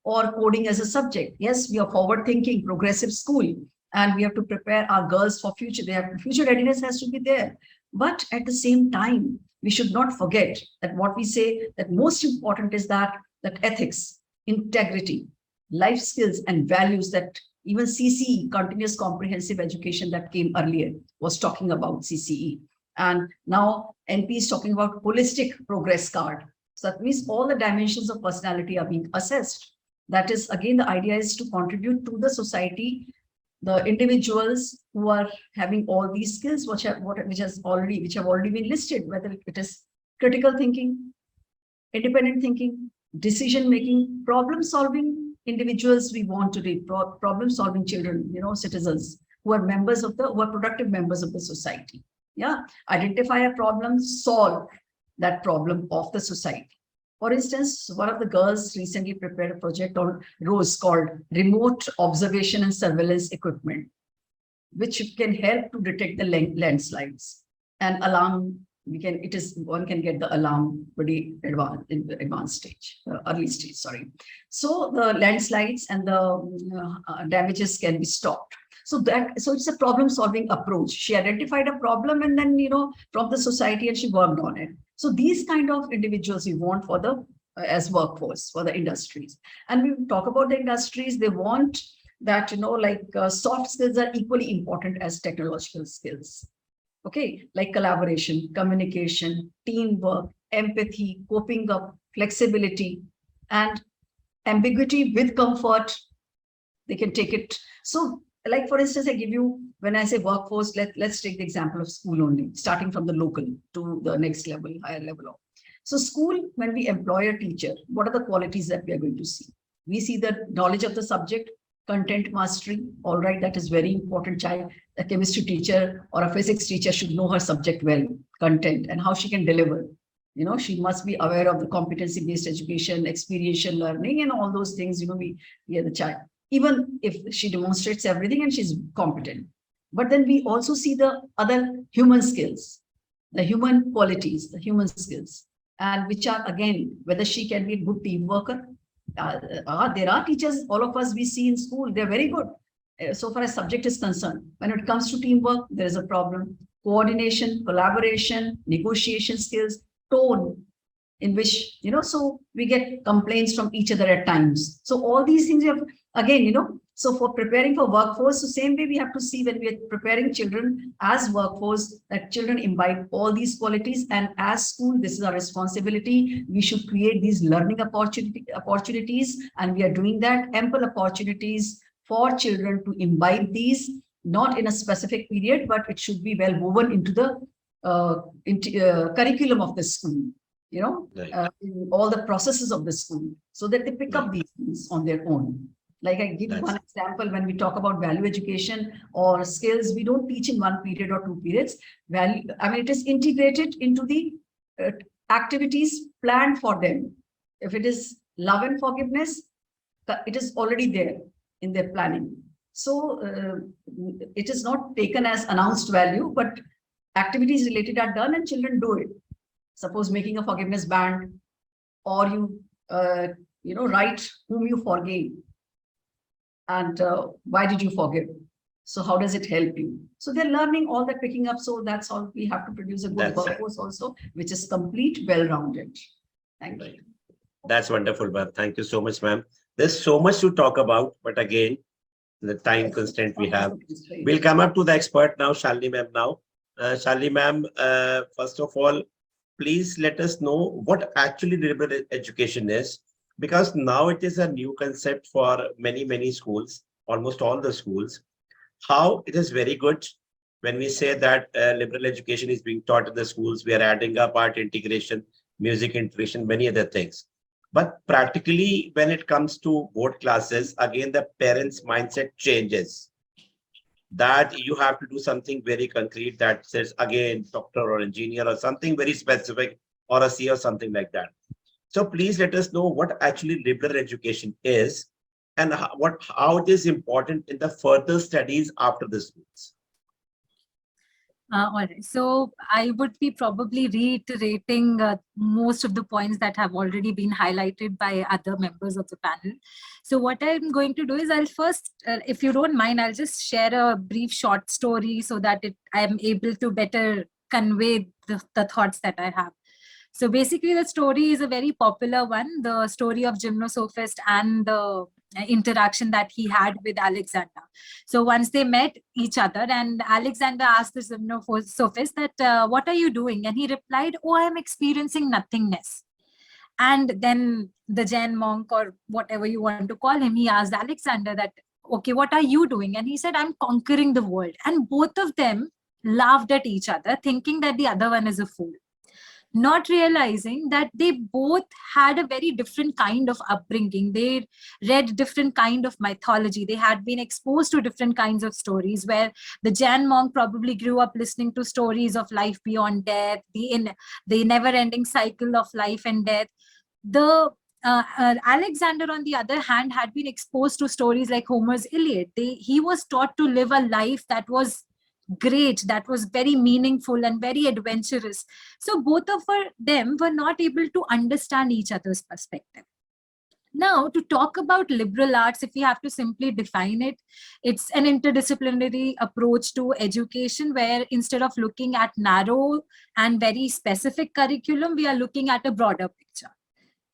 or coding as a subject. Yes, we are forward-thinking, progressive school, and we have to prepare our girls for future. Future readiness has to be there. But at the same time, we should not forget that what we say that most important is that ethics, integrity, life skills and values that even CCE, continuous comprehensive education that came earlier, was talking about CCE. And now NP is talking about holistic progress card. So that means all the dimensions of personality are being assessed. That is, again, the idea is to contribute to the society, the individuals who are having all these skills, which have already been listed, whether it is critical thinking, independent thinking, decision-making, problem-solving individuals. We want to be problem-solving children, citizens who are productive members of the society. Yeah, identify a problem, solve that problem of the society. For instance, one of the girls recently prepared a project on ROSE called Remote Observation and Surveillance Equipment, which can help to detect the landslides and alarm. One can get the alarm very advanced in the advanced stage, early stage, sorry. So the landslides and the damages can be stopped. So it's a problem-solving approach. She identified a problem and then, from the society, and she worked on it. So these kind of individuals we want for the as workforce for the industries. And we talk about the industries, they want that, soft skills are equally important as technological skills. Okay, like collaboration, communication, teamwork, empathy, coping up, flexibility, and ambiguity with comfort. They can take it. So, like for instance, I give you, when I say workforce, let's take the example of school only, starting from the local to the next level, higher level. So school, when we employ a teacher, what are the qualities that we are going to see? We see the knowledge of the subject, content mastery. All right, that is very important. A chemistry teacher or a physics teacher should know her subject well, content, and how she can deliver. She must be aware of the competency-based education, experiential learning, and all those things. We are the child. Even if she demonstrates everything and she's competent. But then we also see the other human skills, the human qualities, the human skills, and which are, again, whether she can be a good team worker. There are teachers, all of us we see in school, they're very good. So far as subject is concerned, when it comes to teamwork, there is a problem. Coordination, collaboration, negotiation skills, tone, in which, so we get complaints from each other at times. So all these things you have, again, so for preparing for workforce, the same way we have to see when we are preparing children as workforce, that children imbibe all these qualities. And as school, this is our responsibility. We should create these learning opportunities, and we are doing that. Ample opportunities for children to imbibe these, not in a specific period, but it should be well woven into the curriculum of the school, Right. in all the processes of the school, so that they pick up these things on their own. Like I give one example, when we talk about value education or skills, we don't teach in one period or 2 periods. It is integrated into the activities planned for them. If it is love and forgiveness, it is already there in their planning. So it is not taken as announced value, but activities related are done and children do it. Suppose making a forgiveness band, or you, write whom you forgave and why did you forgive? So how does it help you? So they're learning all that, picking up. So that's all. We have to produce a good workforce also, which is complete, well-rounded. Thank you. That's wonderful, ma'am. Thank you so much, ma'am. There's so much to talk about, but again, the time constraint we have. We'll come up to the expert now, Shalini ma'am now. Shalini ma'am, first of all, please let us know what actually liberal education is, because now it is a new concept for many, many schools, almost all the schools. How it is very good when we say that liberal education is being taught in the schools. We are adding up art integration, music integration, many other things. But practically, when it comes to board classes, again, the parents' mindset changes. That you have to do something very concrete that says, again, doctor or engineer or something very specific, or a C or something like that. So please let us know what actually liberal education is, and how it is important in the further studies after the schools. All right. So I would be probably reiterating most of the points that have already been highlighted by other members of the panel. So what I'm going to do is I'll first, if you don't mind, I'll just share a brief short story so that I am able to better convey the thoughts that I have. So basically the story is a very popular one, the story of Gymnosophist and the interaction that he had with Alexander. So once they met each other, and Alexander asked the Gymnosophist that, what are you doing? And he replied, oh, I'm experiencing nothingness. And then the Jain monk, or whatever you want to call him, he asked Alexander that, okay, what are you doing? And he said, I'm conquering the world. And both of them laughed at each other, thinking that the other one is a fool, not realizing that they both had a very different kind of upbringing. They read different kind of mythology. They had been exposed to different kinds of stories, where the Jain monk probably grew up listening to stories of life beyond death, the never-ending cycle of life and death. The Alexander, on the other hand, had been exposed to stories like Homer's Iliad. He was taught to live a life that was great, that was very meaningful and very adventurous. So both of them were not able to understand each other's perspective. Now, to talk about liberal arts, if we have to simply define it, it's an interdisciplinary approach to education, where instead of looking at narrow and very specific curriculum, we are looking at a broader picture.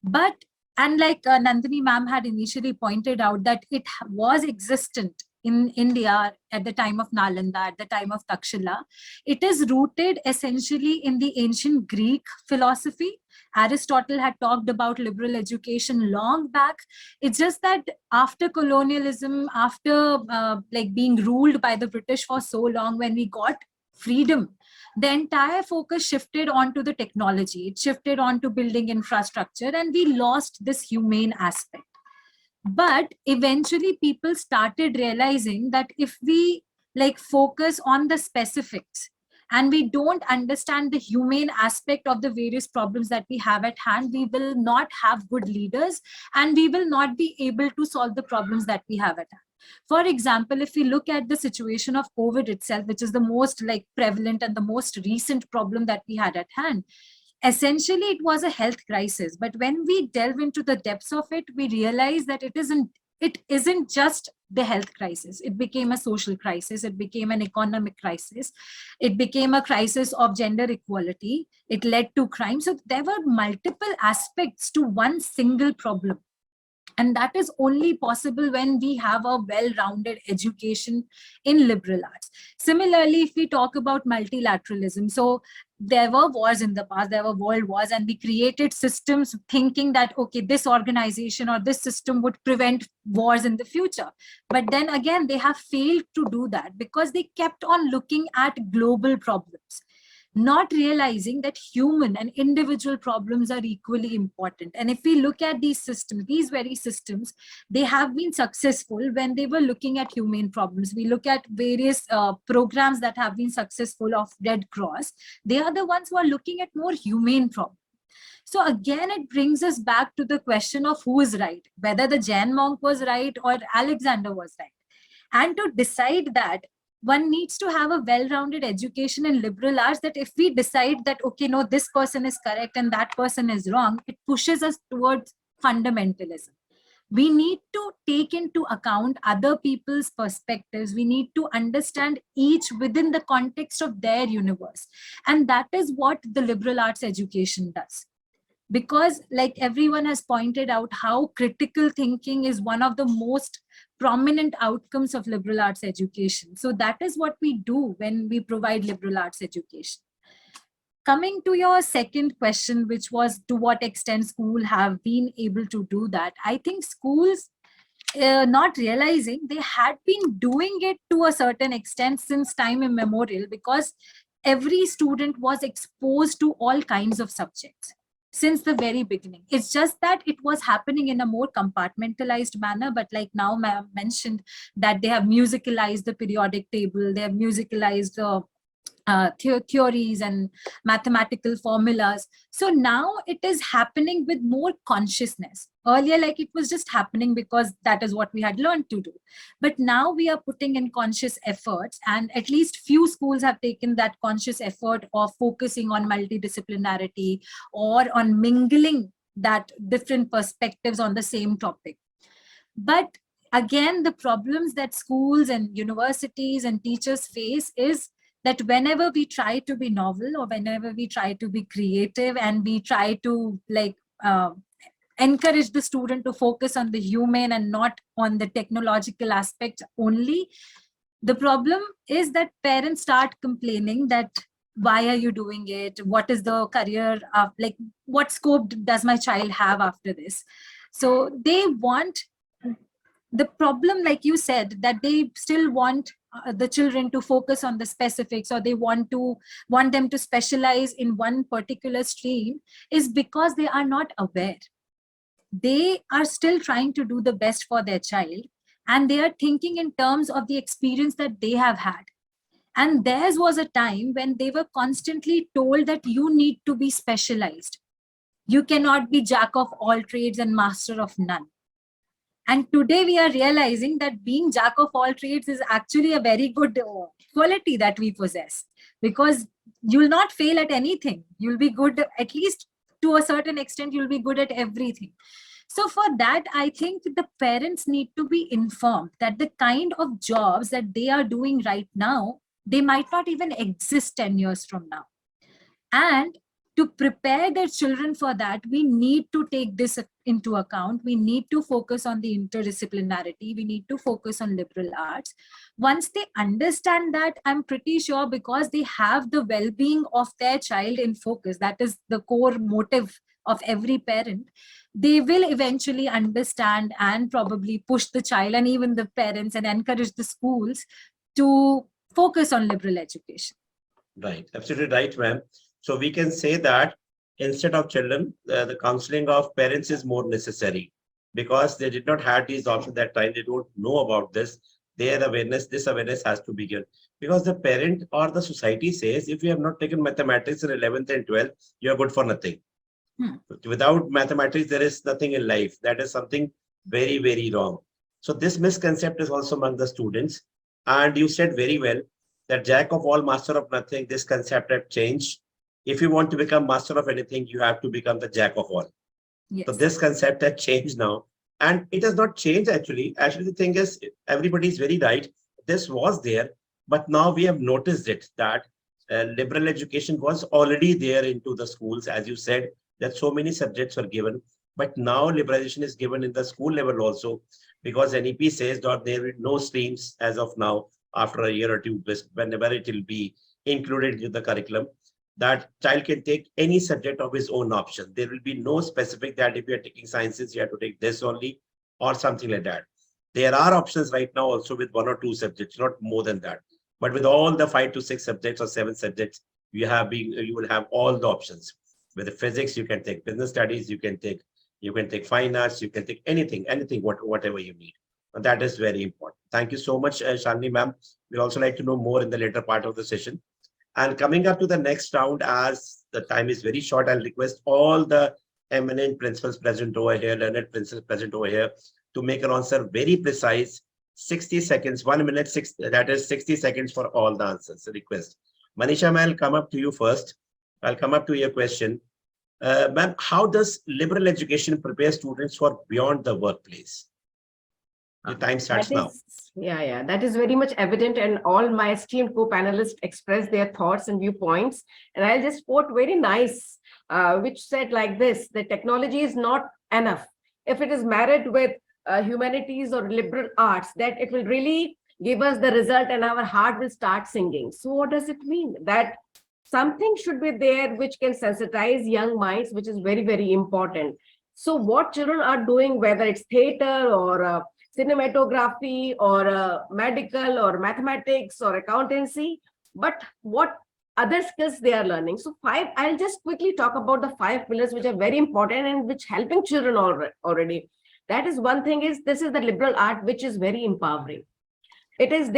But, and like Nandini ma'am had initially pointed out, that it was existent in India at the time of Nalanda, at the time of Takshila. It is rooted essentially in the ancient Greek philosophy. Aristotle had talked about liberal education long back. It's just that after colonialism, after being ruled by the British for so long, when we got freedom, the entire focus shifted onto the technology. It shifted onto building infrastructure, and we lost this humane aspect. But eventually people started realizing that if we focus on the specifics and we don't understand the humane aspect of the various problems that we have at hand, we will not have good leaders and we will not be able to solve the problems that we have at hand. For example, if we look at the situation of COVID itself, which is the most like prevalent and the most recent problem that we had at hand, essentially it was a health crisis. But when we delve into the depths of it, we realize that it isn't just the health crisis. It became a social crisis. It became an economic crisis. It became a crisis of gender equality. It led to crime. So there were multiple aspects to one single problem. And that is only possible when we have a well-rounded education in liberal arts. Similarly, if we talk about multilateralism, so there were wars in the past, there were world wars, and we created systems thinking that, okay, this organization or this system would prevent wars in the future. But then again, they have failed to do that because they kept on looking at global problems, not realizing that human and individual problems are equally important. And if we look at these systems, these very systems, they have been successful when they were looking at humane problems. We look at various programs that have been successful of Red Cross. They are the ones who are looking at more humane problems. So again, it brings us back to the question of who is right, whether the Jain monk was right or Alexander was right. And to decide that, one needs to have a well-rounded education in liberal arts, that if we decide that, okay, no, this person is correct and that person is wrong, it pushes us towards fundamentalism. We need to take into account other people's perspectives. We need to understand each within the context of their universe. And that is what the liberal arts education does. Because like everyone has pointed out, how critical thinking is one of the most prominent outcomes of liberal arts education. So that is what we do when we provide liberal arts education. Coming to your second question, which was to what extent school have been able to do that, I think schools, not realizing, they had been doing it to a certain extent since time immemorial, because every student was exposed to all kinds of subjects since the very beginning. It's just that it was happening in a more compartmentalized manner. But like now ma'am mentioned, that they have musicalized the periodic table, they have musicalized theories and mathematical formulas. So now it is happening with more consciousness. Earlier, like, it was just happening because that is what we had learned to do. But now we are putting in conscious efforts, and at least few schools have taken that conscious effort of focusing on multidisciplinarity or on mingling that different perspectives on the same topic. But again, the problems that schools and universities and teachers face is that whenever we try to be novel, or whenever we try to be creative, and we try to encourage the student to focus on the human and not on the technological aspects only, the problem is that parents start complaining that, why are you doing it? What is the career of, like, what scope does my child have after this? So they want, the problem, like you said, that they still want the children to focus on the specifics, or they want them to specialize in one particular stream, is because they are not aware. They are still trying to do the best for their child, and they are thinking in terms of the experience that they have had. And theirs was a time when they were constantly told that you need to be specialized. You cannot be jack of all trades and master of none. And today we are realizing that being jack of all trades is actually a very good quality that we possess, because you will not fail at anything. You'll be good, at least to a certain extent, you'll be good at everything. So for that, I think the parents need to be informed that the kind of jobs that they are doing right now, they might not even exist 10 years from now. And to prepare their children for that, we need to take this into account. We need to focus on the interdisciplinarity. We need to focus on liberal arts. Once they understand that, I'm pretty sure, because they have the well-being of their child in focus, that is the core motive of every parent, they will eventually understand and probably push the child and even the parents and encourage the schools to focus on liberal education. Right, absolutely right, ma'am. So we can say that instead of children, the counseling of parents is more necessary, because they did not have these options that time. They don't know about this. This awareness has to begin, because the parent or the society says, if you have not taken mathematics in 11th and 12th, you are good for nothing. Without mathematics, there is nothing in life. That is something very, very wrong. So this misconception is also among the students. And you said very well that jack of all, master of nothing, this concept had changed. If you want to become master of anything, you have to become the jack of all. Yes. So this concept has changed now. And it has not changed actually. Actually, the thing is, everybody is very right. This was there, but now we have noticed it that liberal education was already there into the schools. As you said, that so many subjects were given, but now liberalization is given in the school level also, because NEP says that there will be no streams as of now after a year or two, whenever it will be included into the curriculum, that child can take any subject of his own option. There will be no specific that if you are taking sciences, you have to take this only or something like that. There are options right now also with 1 or 2 subjects, not more than that. But with all the 5 to 6 subjects or 7 subjects, you will have all the options. With the physics, you can take business studies, you can take fine arts, you can take anything, whatever you need. And that is very important. Thank you so much, Shalini ma'am. We'd also like to know more in the later part of the session. And coming up to the next round, as the time is very short, I'll request all the eminent principals present over here, learned principals present over here, to make an answer very precise. 60 seconds, 1 minute, that is 60 seconds for all the answers. Request. Manisha ma'am, I'll come up to you first. I'll come up to your question. Ma'am, how does liberal education prepare students for beyond the workplace? Your time starts now. Yeah, that is very much evident, and all my esteemed co-panelists express their thoughts and viewpoints. And I'll just quote very nice, which said like this: the technology is not enough. If it is married with humanities or liberal arts, that it will really give us the result and our heart will start singing. So what does it mean? That something should be there which can sensitize young minds, which is very, very important. So what children are doing, whether it's theater or cinematography or medical or mathematics or accountancy, but what other skills they are learning. So I'll just quickly talk about the 5 pillars which are very important and which helping children already. That is one thing is, this is the liberal art, which is very empowering. It is,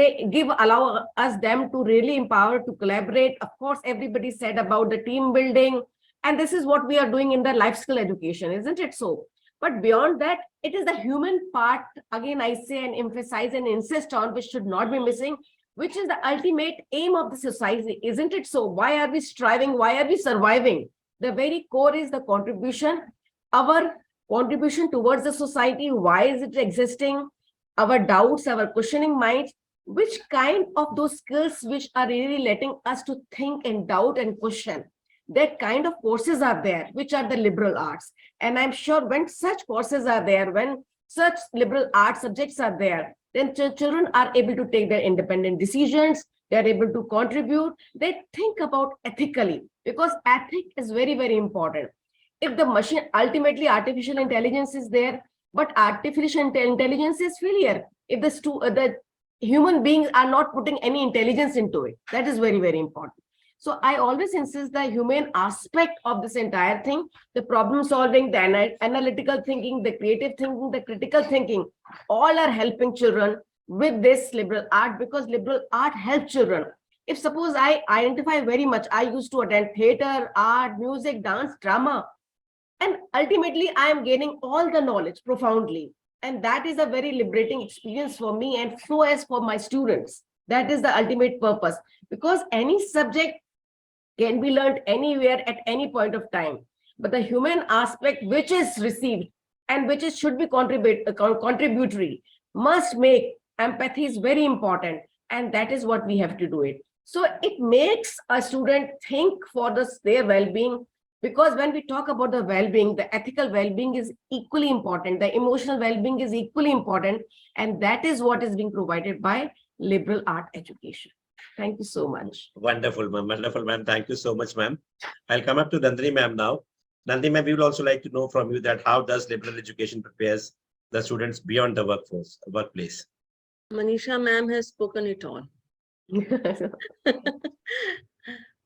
allow us them to really empower, to collaborate. Of course, everybody said about the team building, and this is what we are doing in the life skill education, isn't it so? But beyond that, it is the human part, again, I say and emphasize and insist on, which should not be missing, which is the ultimate aim of the society, isn't it so? Why are we striving? Why are we surviving? The very core is the contribution, our contribution towards the society. Why is it existing? Our doubts, our questioning minds, which kind of those skills which are really letting us to think and doubt and question. That kind of courses are there, which are the liberal arts. And I'm sure when such courses are there, when such liberal arts subjects are there, then children are able to take their independent decisions. They're able to contribute. They think about ethically, because ethic is very, very important. If the machine, ultimately artificial intelligence is there, but artificial intelligence is failure if the human beings are not putting any intelligence into it. That is very, very important. So I always insist the human aspect of this entire thing, the problem solving, the analytical thinking, the creative thinking, the critical thinking, all are helping children with this liberal art, because liberal art helps children. If suppose I identify very much, I used to attend theater, art, music, dance, drama, and ultimately I am gaining all the knowledge profoundly. And that is a very liberating experience for me, and so as for my students. That is the ultimate purpose, because any subject can be learned anywhere at any point of time. But the human aspect which is received and which should be contributory must make empathy is very important. And that is what we have to do it. So it makes a student think for their well-being, because when we talk about the well-being, the ethical well-being is equally important. The emotional well-being is equally important. And that is what is being provided by liberal art education. Thank you so much. Wonderful, ma'am. Wonderful, ma'am. Thank you so much, ma'am. I'll come up to Nandini, ma'am, now. Nandini, ma'am, we would also like to know from you that how does liberal education prepares the students beyond the workplace? Manisha ma'am has spoken it all.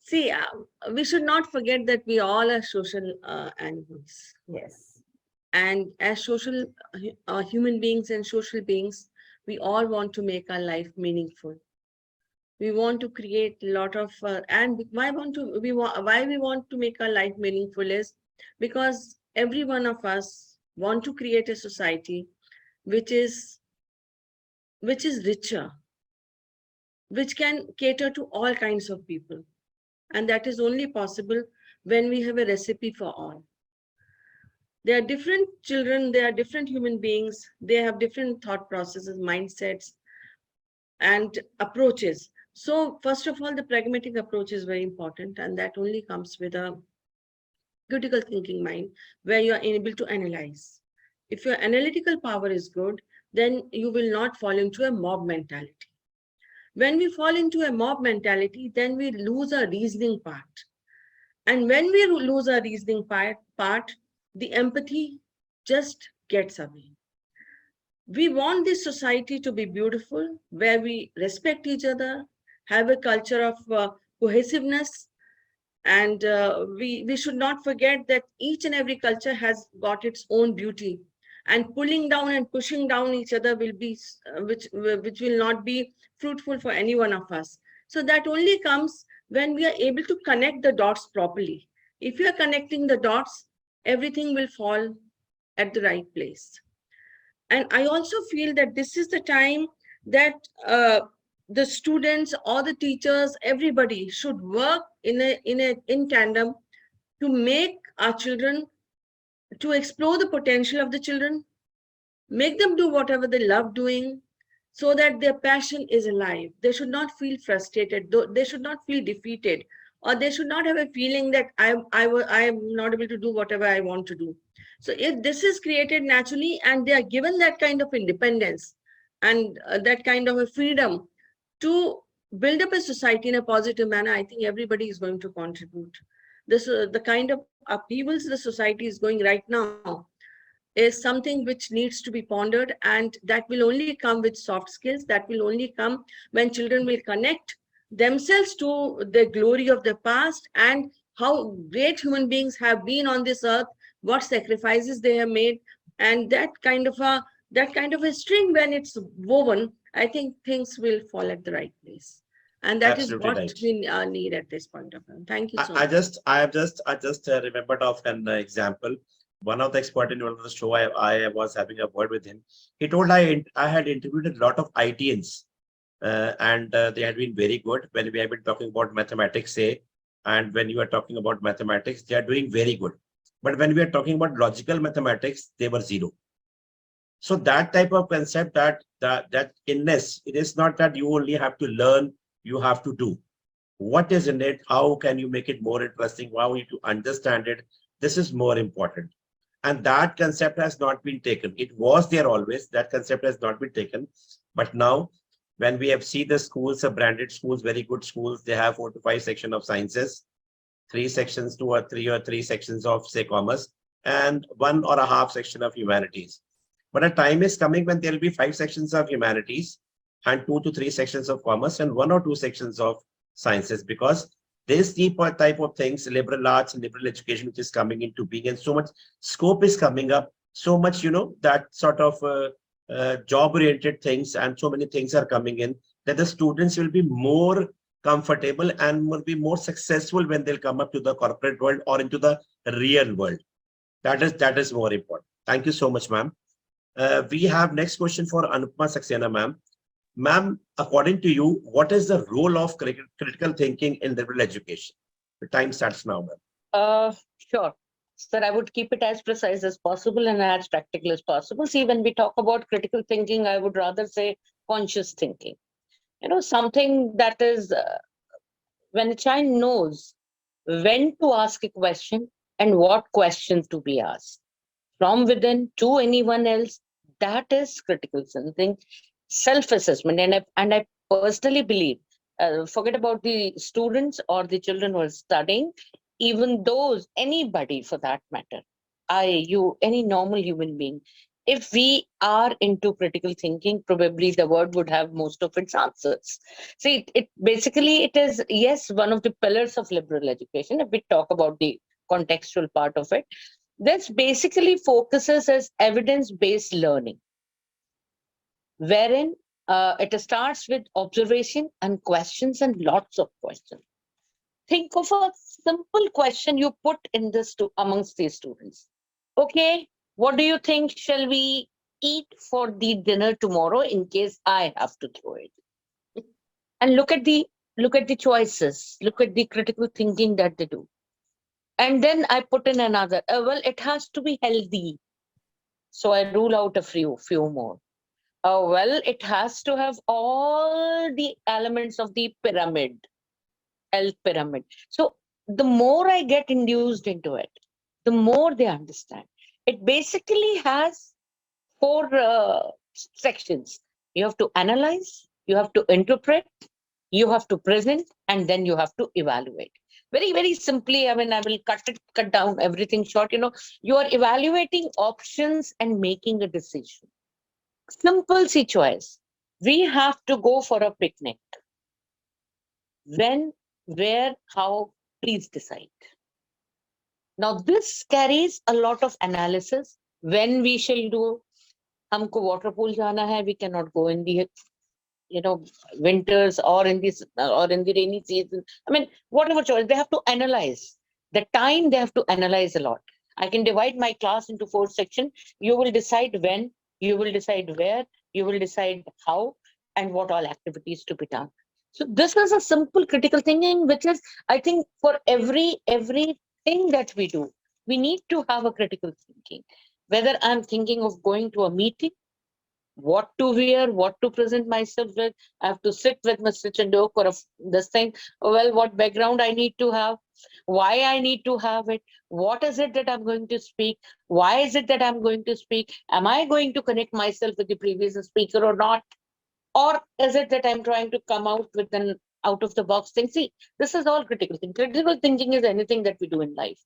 See, we should not forget that we all are social animals. Yes. And as social human beings and social beings, we all want to make our life meaningful. We want to create a lot of, and why we want to make our life meaningful is because every one of us want to create a society which is which is richer, which can cater to all kinds of people. And that is only possible when we have a recipe for all. They are different children, they are different human beings, they have different thought processes, mindsets, and approaches. So, first of all, the pragmatic approach is very important, and that only comes with a critical thinking mind where you are able to analyze. If your analytical power is good, then you will not fall into a mob mentality. When we fall into a mob mentality, then we lose our reasoning part. And when we lose our reasoning part, the empathy just gets away. We want this society to be beautiful, where we respect each other, have a culture of cohesiveness, and we should not forget that each and every culture has got its own beauty. And pulling down and pushing down each other will be, which will not be fruitful for any one of us. So that only comes when we are able to connect the dots properly. If you are connecting the dots, everything will fall at the right place. And I also feel that this is the time that the students or the teachers, everybody should work in tandem to make our children, to explore the potential of the children, make them do whatever they love doing, so that their passion is alive. They should not feel frustrated, they should not feel defeated, or they should not have a feeling that I am not able to do whatever I want to do. So if this is created naturally and they are given that kind of independence and that kind of a freedom to build up a society in a positive manner, I think everybody is going to contribute. This the kind of upheavals the society is going right now is something which needs to be pondered, and that will only come with soft skills. That will only come when children will connect themselves to the glory of the past and how great human beings have been on this earth, what sacrifices they have made, and that kind of a string, when it's woven, I think things will fall at the right place. And that is Absolutely what right. we need at this point of time. Thank you so I much. just remembered of an example. One of the expert in one of the show, I was having a word with him. He told I had interviewed a lot of ITNs, and they had been very good when we have been talking about mathematics, say, and when you are talking about mathematics, they are doing very good. But when we are talking about logical mathematics, they were zero. So that type of concept, that illness, it is not that you only have to learn, you have to do. What is in it? How can you make it more interesting? How you to understand it? This is more important. And that concept has not been taken. It was there always. That concept has not been taken. But now, when we have seen the schools, the branded schools, very good schools, they have 4 to 5 sections of sciences, 3 sections, 2 or 3 sections of, say, commerce, and 1.5 section of humanities. But a time is coming when there will be 5 sections of humanities and 2 to 3 sections of commerce and 1 or 2 sections of sciences, because this type of things, liberal arts and liberal education, which is coming into being, and so much scope is coming up, so much, that sort of job-oriented things, and so many things are coming in, that the students will be more comfortable and will be more successful when they'll come up to the corporate world or into the real world. That is more important. Thank you so much, ma'am. We have next question for Anupama Saxena, ma'am. Ma'am, according to you, what is the role of critical thinking in liberal education? The time starts now, ma'am. Sure. Sir, I would keep it as precise as possible and as practical as possible. See, when we talk about critical thinking, I would rather say conscious thinking. Something that is when a child knows when to ask a question and what questions to be asked from within to anyone else, that is critical thinking, self-assessment. And I personally believe, forget about the students or the children who are studying, even those, anybody for that matter, any normal human being, if we are into critical thinking, probably the world would have most of its answers. See, it basically, it is, yes, one of the pillars of liberal education. If we talk about the contextual part of it, this basically focuses as evidence-based learning, wherein it starts with observation and questions and lots of questions. Think of a simple question you put in this amongst these students. Okay, what do you think? Shall we eat for the dinner tomorrow in case I have to throw it? And look at the choices, look at the critical thinking that they do. And then I put in another, well, it has to be healthy. So I rule out a few more. Well, it has to have all the elements of the pyramid, health pyramid. So the more I get induced into it, the more they understand. It basically has 4 sections. You have to analyze, you have to interpret, you have to present, and then you have to evaluate. Very, very simply, I mean, I will cut down everything short. You are evaluating options and making a decision. Simple see choice. We have to go for a picnic. When, where, how, please decide. Now, this carries a lot of analysis. When we shall do, हमको water pool जाना है, we cannot go in the winters or in the rainy season. I mean, whatever choice, they have to analyze. The time they have to analyze a lot. I can divide my class into 4 sections. You will decide when, you will decide where, you will decide how, and what all activities to be done. So this is a simple critical thinking, which is, I think, for everything that we do, we need to have a critical thinking. Whether I'm thinking of going to a meeting, what to wear, what to present myself with, I have to sit with Mr. Chandhok for this thing. Well, what background I need to have, why I need to have it, what is it that I'm going to speak, why is it that I'm going to speak, am I going to connect myself with the previous speaker or not, or is it that I'm trying to come out with an out of the box thing? See, this is all critical thinking. Critical thinking is anything that we do in life,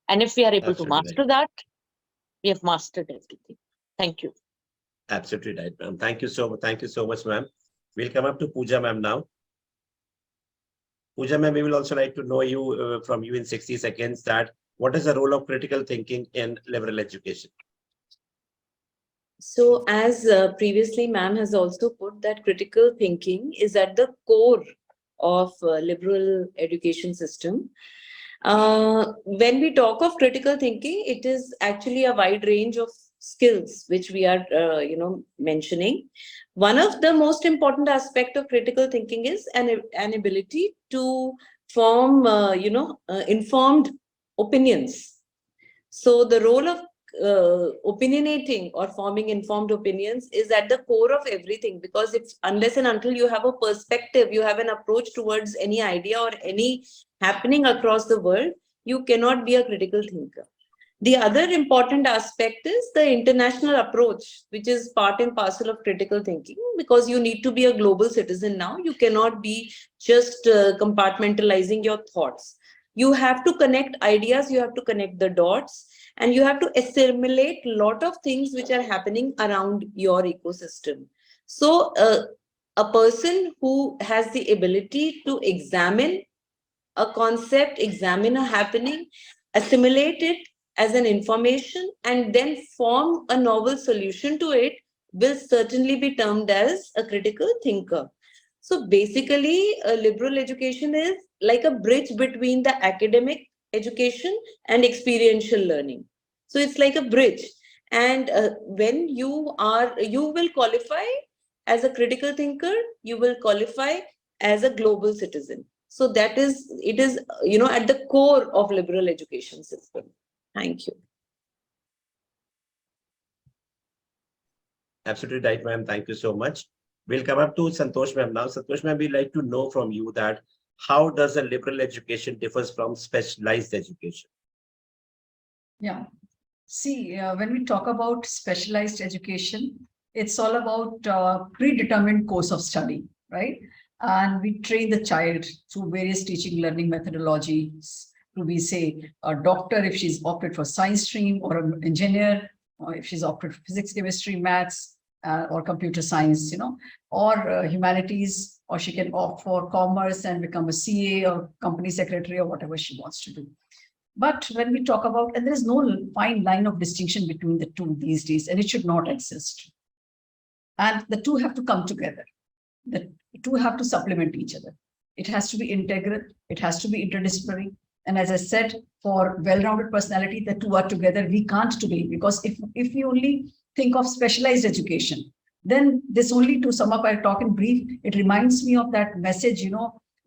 and if we are able to master that, we have mastered everything. Thank you. Absolutely right, ma'am. Thank you so much, ma'am. We'll come up to Pooja, ma'am, now. Pooja, ma'am, we will also like to know you from you in 60 seconds that what is the role of critical thinking in liberal education? So as previously ma'am has also put that critical thinking is at the core of liberal education system. When we talk of critical thinking, it is actually a wide range of skills which we are mentioning. One of the most important aspect of critical thinking is an ability to form informed opinions. So the role of opinionating or forming informed opinions is at the core of everything, because if unless and until you have a perspective, you have an approach towards any idea or any happening across the world, you cannot be a critical thinker. The other important aspect is the international approach, which is part and parcel of critical thinking, because you need to be a global citizen now. You cannot be just compartmentalizing your thoughts. You have to connect ideas, you have to connect the dots, and you have to assimilate a lot of things which are happening around your ecosystem. So a person who has the ability to examine a concept, examine a happening, assimilate it as an information, and then form a novel solution to it will certainly be termed as a critical thinker. So basically, liberal education is like a bridge between the academic education and experiential learning. So it's like a bridge. And when you will qualify as a critical thinker, you will qualify as a global citizen. So it is at the core of liberal education system. Thank you. Absolutely right, ma'am. Thank you so much. We'll come up to Santosh, ma'am, now. Santosh, ma'am, we'd like to know from you that how does a liberal education differs from specialized education? Yeah. See, when we talk about specialized education, it's all about predetermined course of study, right? And we train the child through various teaching learning methodologies to be, say, a doctor if she's opted for science stream, or an engineer, or if she's opted for physics, chemistry, maths, or computer science, or humanities, or she can opt for commerce and become a CA or company secretary or whatever she wants to do. But when we talk about, and there is no fine line of distinction between the two these days, and it should not exist. And the two have to come together. The two have to supplement each other. It has to be integral. It has to be interdisciplinary. And as I said, for well-rounded personality, the two are together. We can't today, because if we only think of specialized education. Then this only to sum up, I'll talk in brief. It reminds me of that message,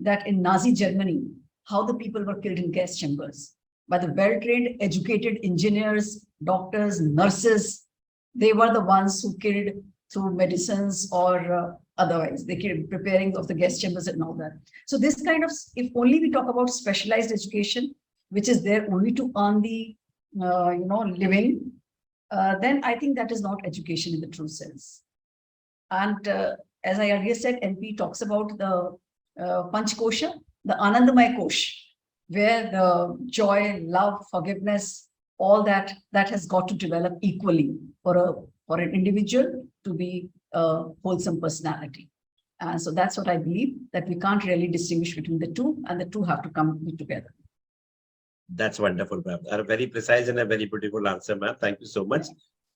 that in Nazi Germany, how the people were killed in gas chambers by the well-trained, educated engineers, doctors, nurses. They were the ones who killed through medicines or otherwise. They killed preparing of the gas chambers and all that. So this kind of, if only we talk about specialized education, which is there only to earn the, living, then I think that is not education in the true sense. And as I earlier said, NP talks about the Panch Kosha, the Anandamay Kosh, where the joy, love, forgiveness, all that has got to develop equally for an individual to be a wholesome personality. And so that's what I believe, that we can't really distinguish between the two, and the two have to come together. That's wonderful, ma'am. A very precise and a very beautiful answer, ma'am. Thank you so much.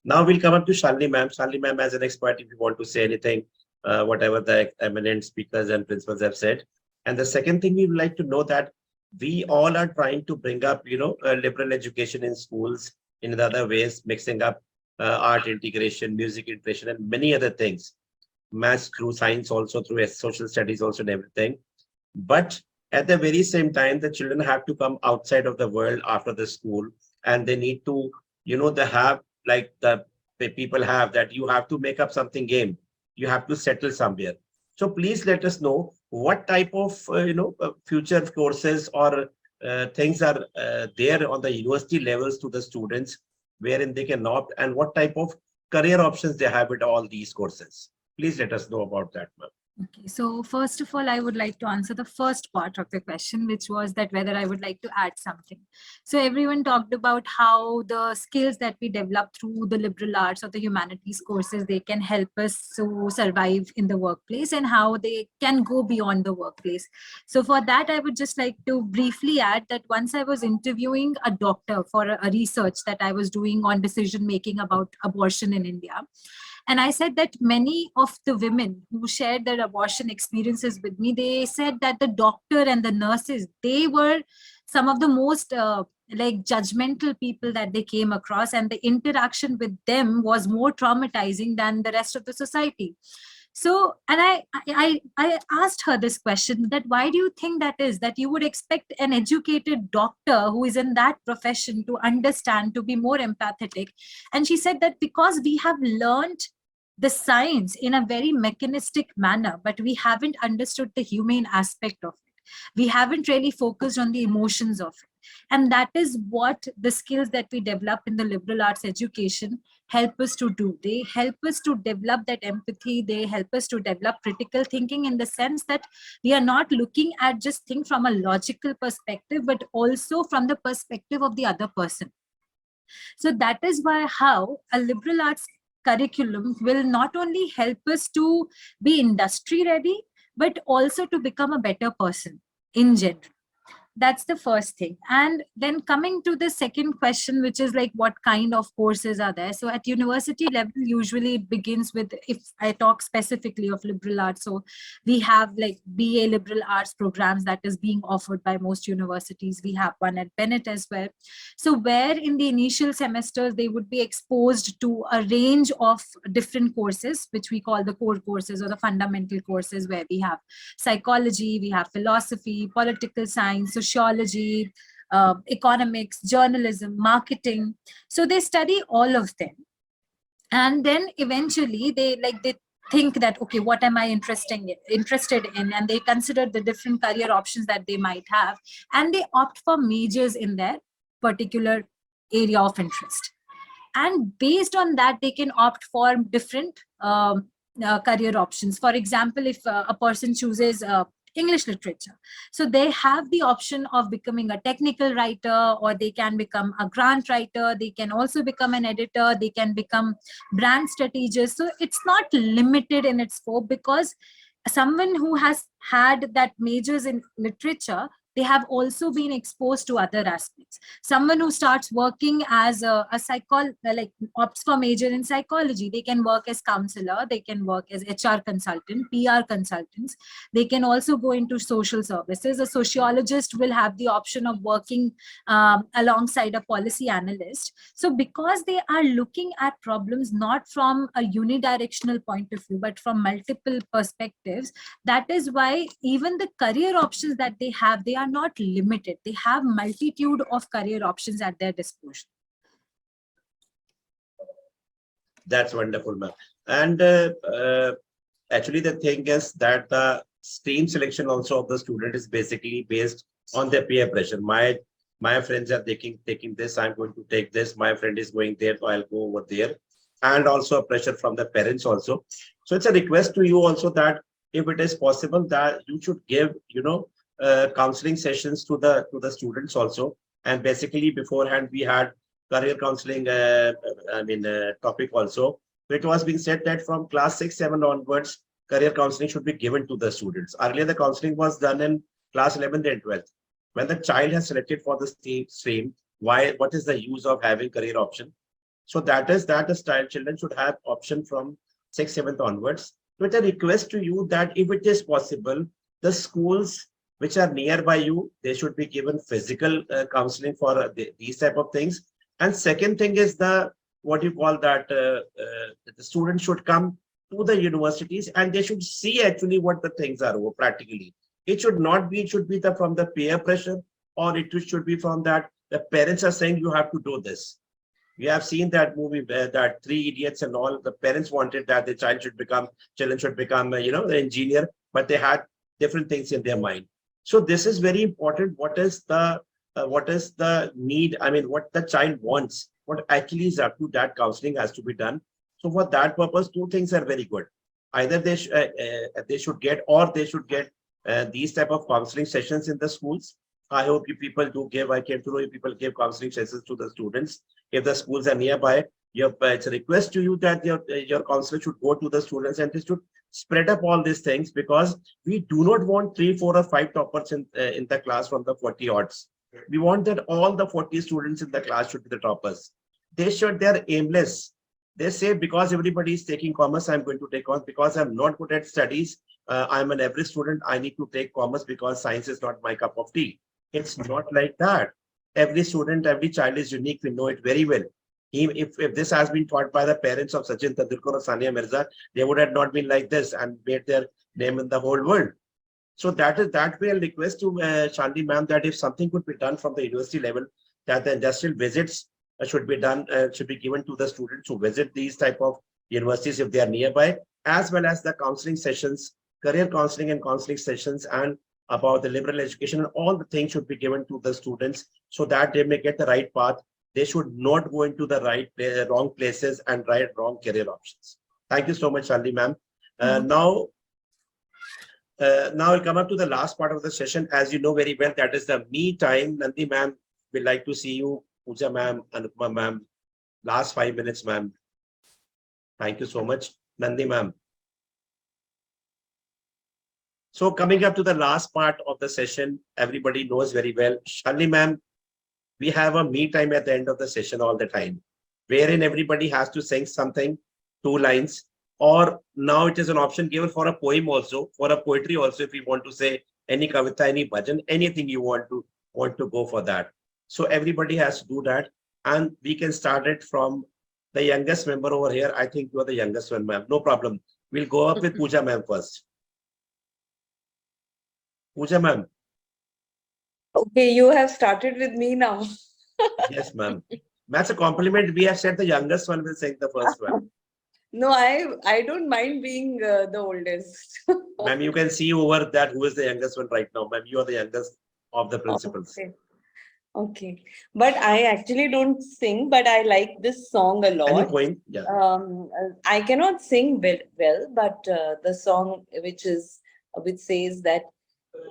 Now we'll come up to Shalini ma'am. Shalini ma'am, as an expert, if you want to say anything, whatever the eminent speakers and principals have said. And the second thing we would like to know that we all are trying to bring up, liberal education in schools in the other ways, mixing up art integration, music integration, and many other things. Maths through science, also through social studies, also and everything. But at the very same time, the children have to come outside of the world after the school, and they need to, they have, like the people have, that you have to make up something game. You have to settle somewhere. So please let us know what type of, future courses or things are there on the university levels to the students, wherein they can opt, and what type of career options they have with all these courses. Please let us know about that, ma'am. Okay, so first of all, I would like to answer the first part of the question, which was that whether I would like to add something. So everyone talked about how the skills that we develop through the liberal arts or the humanities courses, they can help us to survive in the workplace and how they can go beyond the workplace. So for that, I would just like to briefly add that once I was interviewing a doctor for a research that I was doing on decision making about abortion in India. And I said that many of the women who shared their abortion experiences with me, they said that the doctor and the nurses, they were some of the most judgmental people that they came across, and the interaction with them was more traumatizing than the rest of the society. So, and I asked her this question, that why do you think that is, that you would expect an educated doctor who is in that profession to understand, to be more empathetic? And she said that because we have learned the science in a very mechanistic manner, but we haven't understood the humane aspect of it. We haven't really focused on the emotions of it. And that is what the skills that we develop in the liberal arts education help us to do. They help us to develop that empathy. They help us to develop critical thinking, in the sense that we are not looking at just things from a logical perspective, but also from the perspective of the other person. So that is why how a liberal arts curriculum will not only help us to be industry ready, but also to become a better person in general. That's the first thing. And then coming to the second question, which is like what kind of courses are there? So at university level, usually it begins with, if I talk specifically of liberal arts, so we have like BA liberal arts programs that is being offered by most universities. We have one at Bennett as well. So where in the initial semesters, they would be exposed to a range of different courses, which we call the core courses or the fundamental courses, where we have psychology, we have philosophy, political science, sociology, economics, journalism, marketing. So they study all of them. And then eventually they think that, okay, what am I interested in? And they consider the different career options that they might have. And they opt for majors in their particular area of interest. And based on that, they can opt for different career options. For example, if a person chooses English literature, so they have the option of becoming a technical writer, or they can become a grant writer. They can also become an editor. They can become brand strategist. So it's not limited in its scope, because someone who has had that majors in literature they have also been exposed to other aspects. Someone who starts working as a like opts for major in psychology, they can work as counselor, they can work as HR consultant, PR consultants, they can also go into social services. A sociologist will have the option of working alongside a policy analyst. So because they are looking at problems not from a unidirectional point of view, but from multiple perspectives, that is why even the career options that they have, they are not limited. They have multitude of career options at their disposal. That's wonderful, ma'am. And actually, the thing is that the stream selection also of the student is basically based on their peer pressure. My friends are taking this, I'm going to take this. My friend is going there, so I'll go over there. And also pressure from the parents also. So it's a request to you also that if it is possible that you should give, counseling sessions to the students also. And basically beforehand we had career counseling, topic also. It was being said that from class 6, 7 onwards, career counseling should be given to the students. Earlier, the counseling was done in class 11th and 12th. When the child has selected for the stream, what is the use of having career option? So that is that the children should have option from 6th, 7th onwards. With a request to you that if it is possible, the schools which are nearby you, they should be given physical counseling for these type of things. And second thing is the students should come to the universities and they should see actually what the things are practically. It should not be, it should be from the peer pressure, or it should be from that the parents are saying you have to do this. We have seen that movie, that Three Idiots and all. The parents wanted that the children should become, the engineer, but they had different things in their mind. So this is very important. What is the need? I mean, what the child wants, what actually is up to that counseling has to be done. So for that purpose, two things are very good. Either they should get, or they should get these type of counseling sessions in the schools. I hope you people do give. I came to know you people give counseling sessions to the students. If the schools are nearby, it's a request to you that your counselor should go to the students and they should spread up all these things, because we do not want 3, 4, or 5 toppers in the class from the 40 odds. We want that all the 40 students in the class should be the toppers. They're aimless. They say, because everybody is taking commerce, I'm going to take commerce. Because I'm not good at studies, I'm an average student, I need to take commerce because science is not my cup of tea. It's not like that. Every student, every child is unique. We know it very well. If this has been taught by the parents of Sachin Tendulkar or Sania Mirza, they would have not been like this and made their name in the whole world. So that way I'll request to Chandni ma'am that if something could be done from the university level, that the industrial visits should be done, should be given to the students who visit these type of universities if they are nearby, as well as the counseling sessions, career counseling and counseling sessions, and about the liberal education, and all the things should be given to the students so that they may get the right path. They should not go into the wrong places and wrong career options. Thank you so much, Chandni ma'am. Now we'll come up to the last part of the session. As you know very well, that is the me time. Nandi ma'am, we'd like to see you. Pooja ma'am, Anupama ma'am. Last 5 minutes, ma'am. Thank you so much. Nandi ma'am. So coming up to the last part of the session, everybody knows very well. Shalini ma'am, we have a me time at the end of the session all the time, wherein everybody has to sing something, 2 lines, or now it is an option given for a poem also, for a poetry also, if you want to say any kavita, any bhajan, anything you want to go for that. So everybody has to do that, and we can start it from the youngest member over here. I think you are the youngest one, ma'am. No problem. We'll go up with Pooja ma'am first. Pooja ma'am. Okay, you have started with me now. Yes, ma'am. That's a compliment. We have said the youngest one will sing the first one. No, I don't mind being the oldest. Ma'am, you can see over that who is the youngest one right now. Ma'am, you are the youngest of the principals. Okay. But I actually don't sing, but I like this song a lot. Any poem? Yeah. I cannot sing well, but the song which says that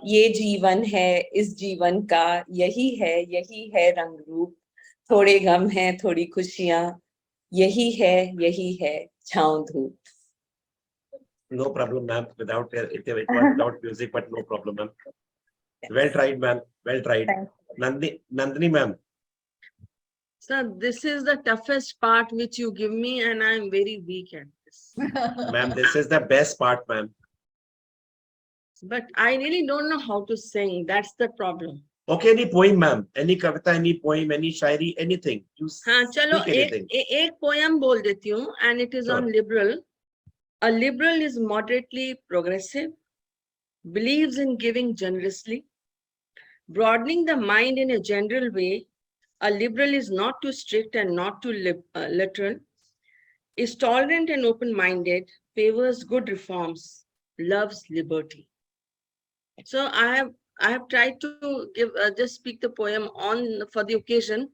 ये जीवन है, इस जीवन का यही है रंग रूप, थोड़े गम है, थोड़ी खुशियां, यही है छांव धूप. No problem, ma'am. Without music, but no problem, ma'am. Well tried, ma'am. Well tried. Thank Nandini, ma'am. Sir, this is the toughest part which you give me, and I'm very weak at this. Ma'am, this is the best part, ma'am. But I really don't know how to sing. That's the problem. Okay, any poem, ma'am. Any kavita, any poem, any shairi, anything. You हाँ, चलो speak anything. एक poem बोल देती हूँ, and it is Sure. on liberal. A liberal is moderately progressive, believes in giving generously, broadening the mind in a general way. A liberal is not too strict and not too literal, is tolerant and open-minded, favors good reforms, loves liberty. So I have tried to give just speak the poem on for the occasion,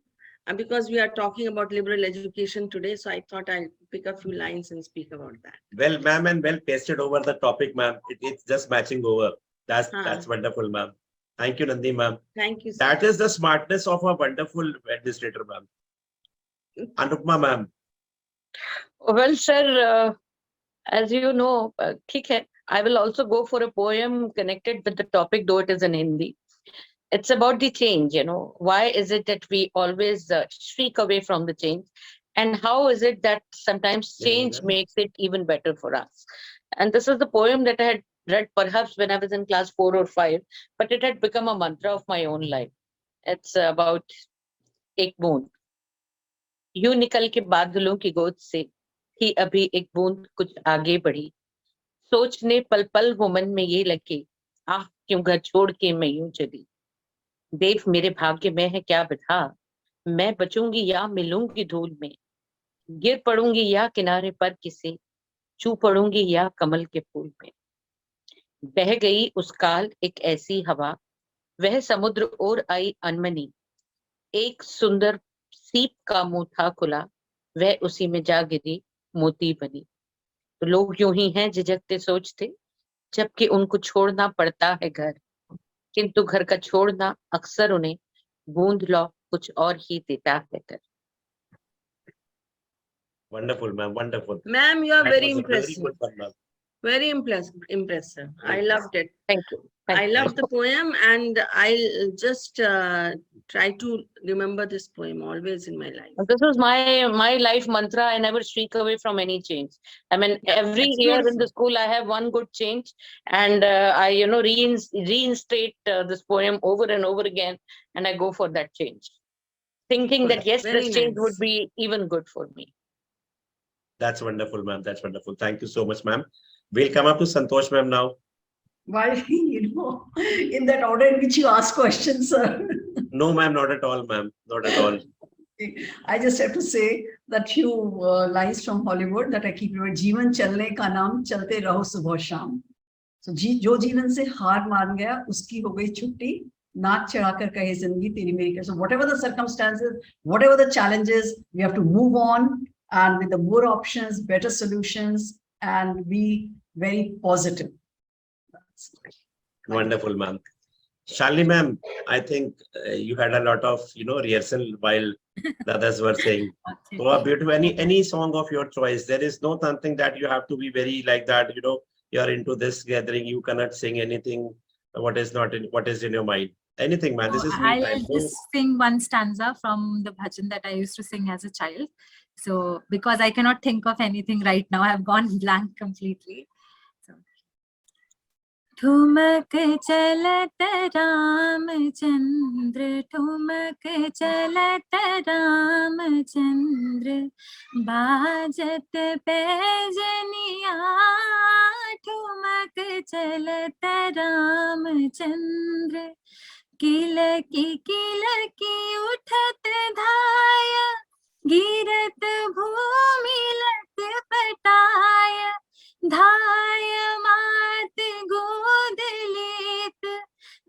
and because we are talking about liberal education today, so I thought I'll pick a few lines and speak about that. Well, ma'am, and well pasted over the topic, ma'am. It's just matching over. That's wonderful, ma'am. Thank you, Nandi, ma'am. Thank you, sir. That is the smartness of a wonderful administrator, ma'am. Anupma, ma'am. Well, sir, as you know, ठीक है, I will also go for a poem connected with the topic, though it is in Hindi. It's about the change, you know. Why is it that we always shriek away from the change? And how is it that sometimes change makes it even better for us? And this is the poem that I had read perhaps when I was in class 4 or 5, but it had become a mantra of my own life. It's about एक बूंद. यूं निकल के बादलों की गोद से ही अभी एक बूंद कुछ आगे बढ़ी. सोचने पल पल वो मन में ये लगे, आह क्यों घर छोड़ के मैं यूं चली. देव मेरे भाग्य में है क्या बिठा, मैं बचूंगी या मिलूंगी धूल में, गिर पड़ूंगी या किनारे पर किसी, छू पड़ूंगी या कमल के फूल में. बह गई उस काल एक ऐसी हवा, वह समुद्र और आई अनमनी. एक सुंदर सीप का मुंह था खुला, वह उसी में जा गिरी मोती बनी. तो लोग यूं ही हैं झिझकते सोचते, जबकि उनको छोड़ना पड़ता है घर, किंतु घर का छोड़ना अक्सर उन्हें बूंद लो कुछ और ही देता है कर. Wonderful, ma'am. Wonderful. Ma'am, you are That very was a impressive. Very good one, ma'am. Very impressive. I loved it. Thank you. I love the poem, and I'll just try to remember this poem always in my life. This was my life mantra. I never shriek away from any change. I mean, every that's year in beautiful. the school, I have one good change, and I, reinstate this poem over and over again, and I go for that change, thinking that yes, Very this change nice. would be even good for me. That's wonderful, ma'am. That's wonderful. Thank you so much, ma'am. We'll come up to Santosh, ma'am, now. Why, in that order in which you ask questions, sir. No, ma'am, not at all, ma'am. Not at all. I just have to say that few lines from Hollywood that I keep remembering. जीवन चलने का नाम, चलते रहो सुबह शाम. So जो जीवन से हार मान गया, उसकी हो गई छुट्टी. नाक चढ़ाकर कहे जिंदगी तेरी मेरी. So whatever the circumstances, whatever the challenges, we have to move on, and with the more options, better solutions, and be very positive. Wonderful, ma'am. Shalini, ma'am, I think you had a lot of, rehearsal while the others were saying. Oh, beautiful. Any song of your choice. There is no something that you have to be very like that, you're into this gathering, you cannot sing anything. What is in your mind? Anything, man. This is me I'll time. just sing one stanza from the bhajan that I used to sing as a child. So, because I cannot think of anything right now, I've gone blank completely. So, ठुमक चलत रामचंद्र, ठुमक चलत रामचंद्र, बाजत पैजनिया, ठुमक चलत रामचंद्र, किलकी उठत धाय, गिरत भूमि लत पटाय, धाय मात गोद लेत,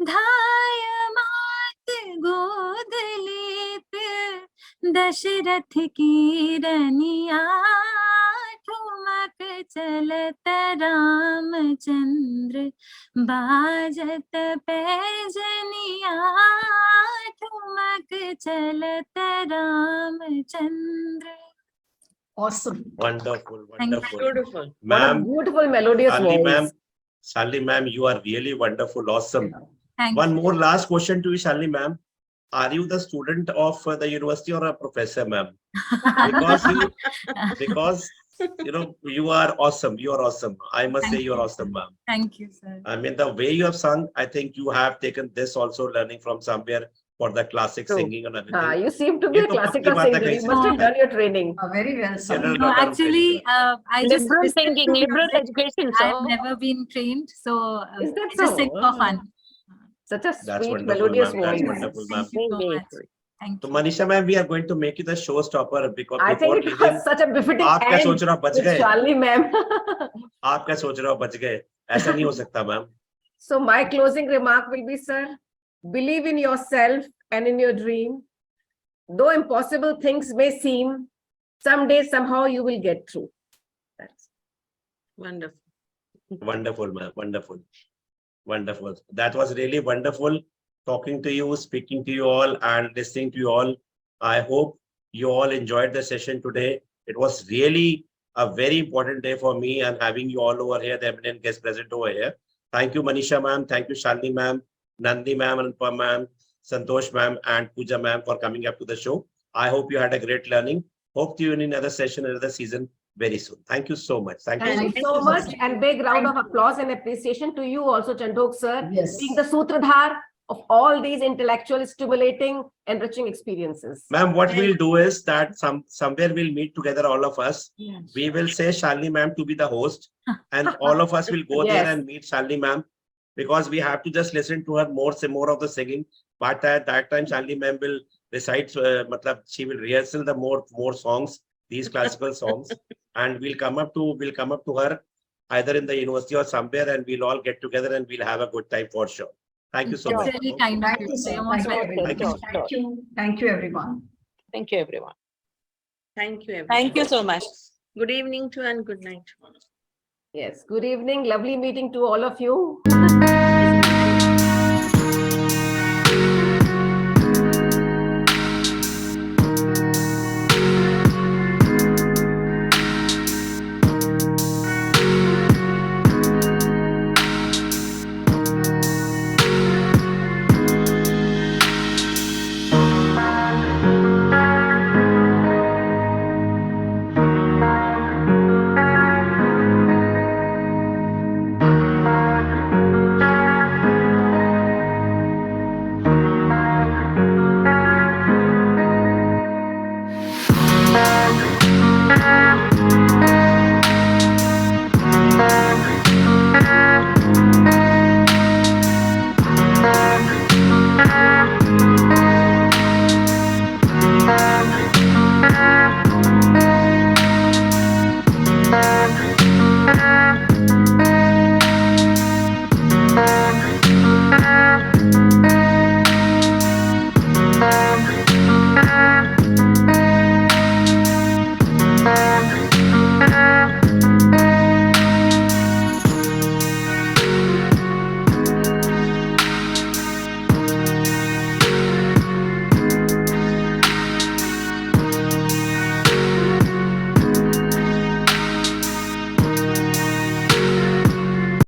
धाय मात गोद लेत, दशरथ की रनिया, ठुमक चलत रामचंद्र, बाजत पैजनिया, ठुमक चलत Ramchandra. Awesome. Wonderful, Thank you. wonderful. Beautiful. What a Ma'am, beautiful melodious Shalini, voice. ma'am, Shalini, ma'am, you are really wonderful, awesome. Thank One you. more last question to you, Shalini ma'am. Are you the student of the university or a professor, ma'am? Because you are awesome. You are awesome. I must say Thank you are you, awesome, sir. ma'am. Thank you, sir. I mean, the way you have sung, I think you have taken this also learning from somewhere for the classic True. singing and everything. You seem to be ये a तो पक्की classical बात है, singer. कहीं You से must have सीखा done your training. Very well, है. sir. General No, matter of actually, training. I just Liberal listen thinking, to liberal music. education, I've sir. never been trained, so Is that I just so? sing for fun. Such a That's sweet, wonderful, melodious ma'am. That's voice. wonderful, ma'am. Thank you so Very much. good. Thank So you. Manisha ma'am, we are going to make you the showstopper because I before think it leaving, was such a befitting आप क्या end सोच रहे हो, बच with गए? Shalini ma'am. आप क्या सोच रहे हो, बच गए? ऐसा नहीं हो सकता, ma'am. So my closing remark will be, sir, believe in yourself and in your dream. Though impossible things may seem, someday, somehow you will get through. That's Wonderful. Wonderful, ma'am. Wonderful. Wonderful. That was really wonderful talking to you, speaking to you all, and listening to you all. I hope you all enjoyed the session today. It was really a very important day for me and having you all over here, the eminent guest present over here. Thank you, Manisha ma'am. Thank you, Shalini ma'am, Nandi ma'am, Anupam ma'am, Santosh ma'am, and Pooja ma'am for coming up to the show. I hope you had a great learning. Hope to you in another session, another season very soon. Thank you so much. Thank you so Thank much. you so you, much, sir. and big round of Thank you. applause and appreciation to you also, Chandhok sir, Yes. being the sutradhar of all these intellectual, stimulating, enriching experiences. Ma'am, what we'll do is that somewhere we'll meet together, all of us. Yes. We will say Shalini ma'am to be the host, and all of us will go there Yes. and meet Shalini ma'am, because we have to just listen to her more of the singing. But at that time, Shalini ma'am will recite, matlab, she will rehearsal the more songs, these classical songs, and we'll come up to her either in the university or somewhere, and we'll all get together and we'll have a good time for sure. Thank you so It's much. really kind of Thank you. you, So sir. you're most Thank you, welcome. everyone. Sure, Thank you. Thank you, everyone. Thank you, everyone. Thank you, everyone. Thank you so much. Good evening to and good night. Yes. Good evening. Lovely meeting to all of you.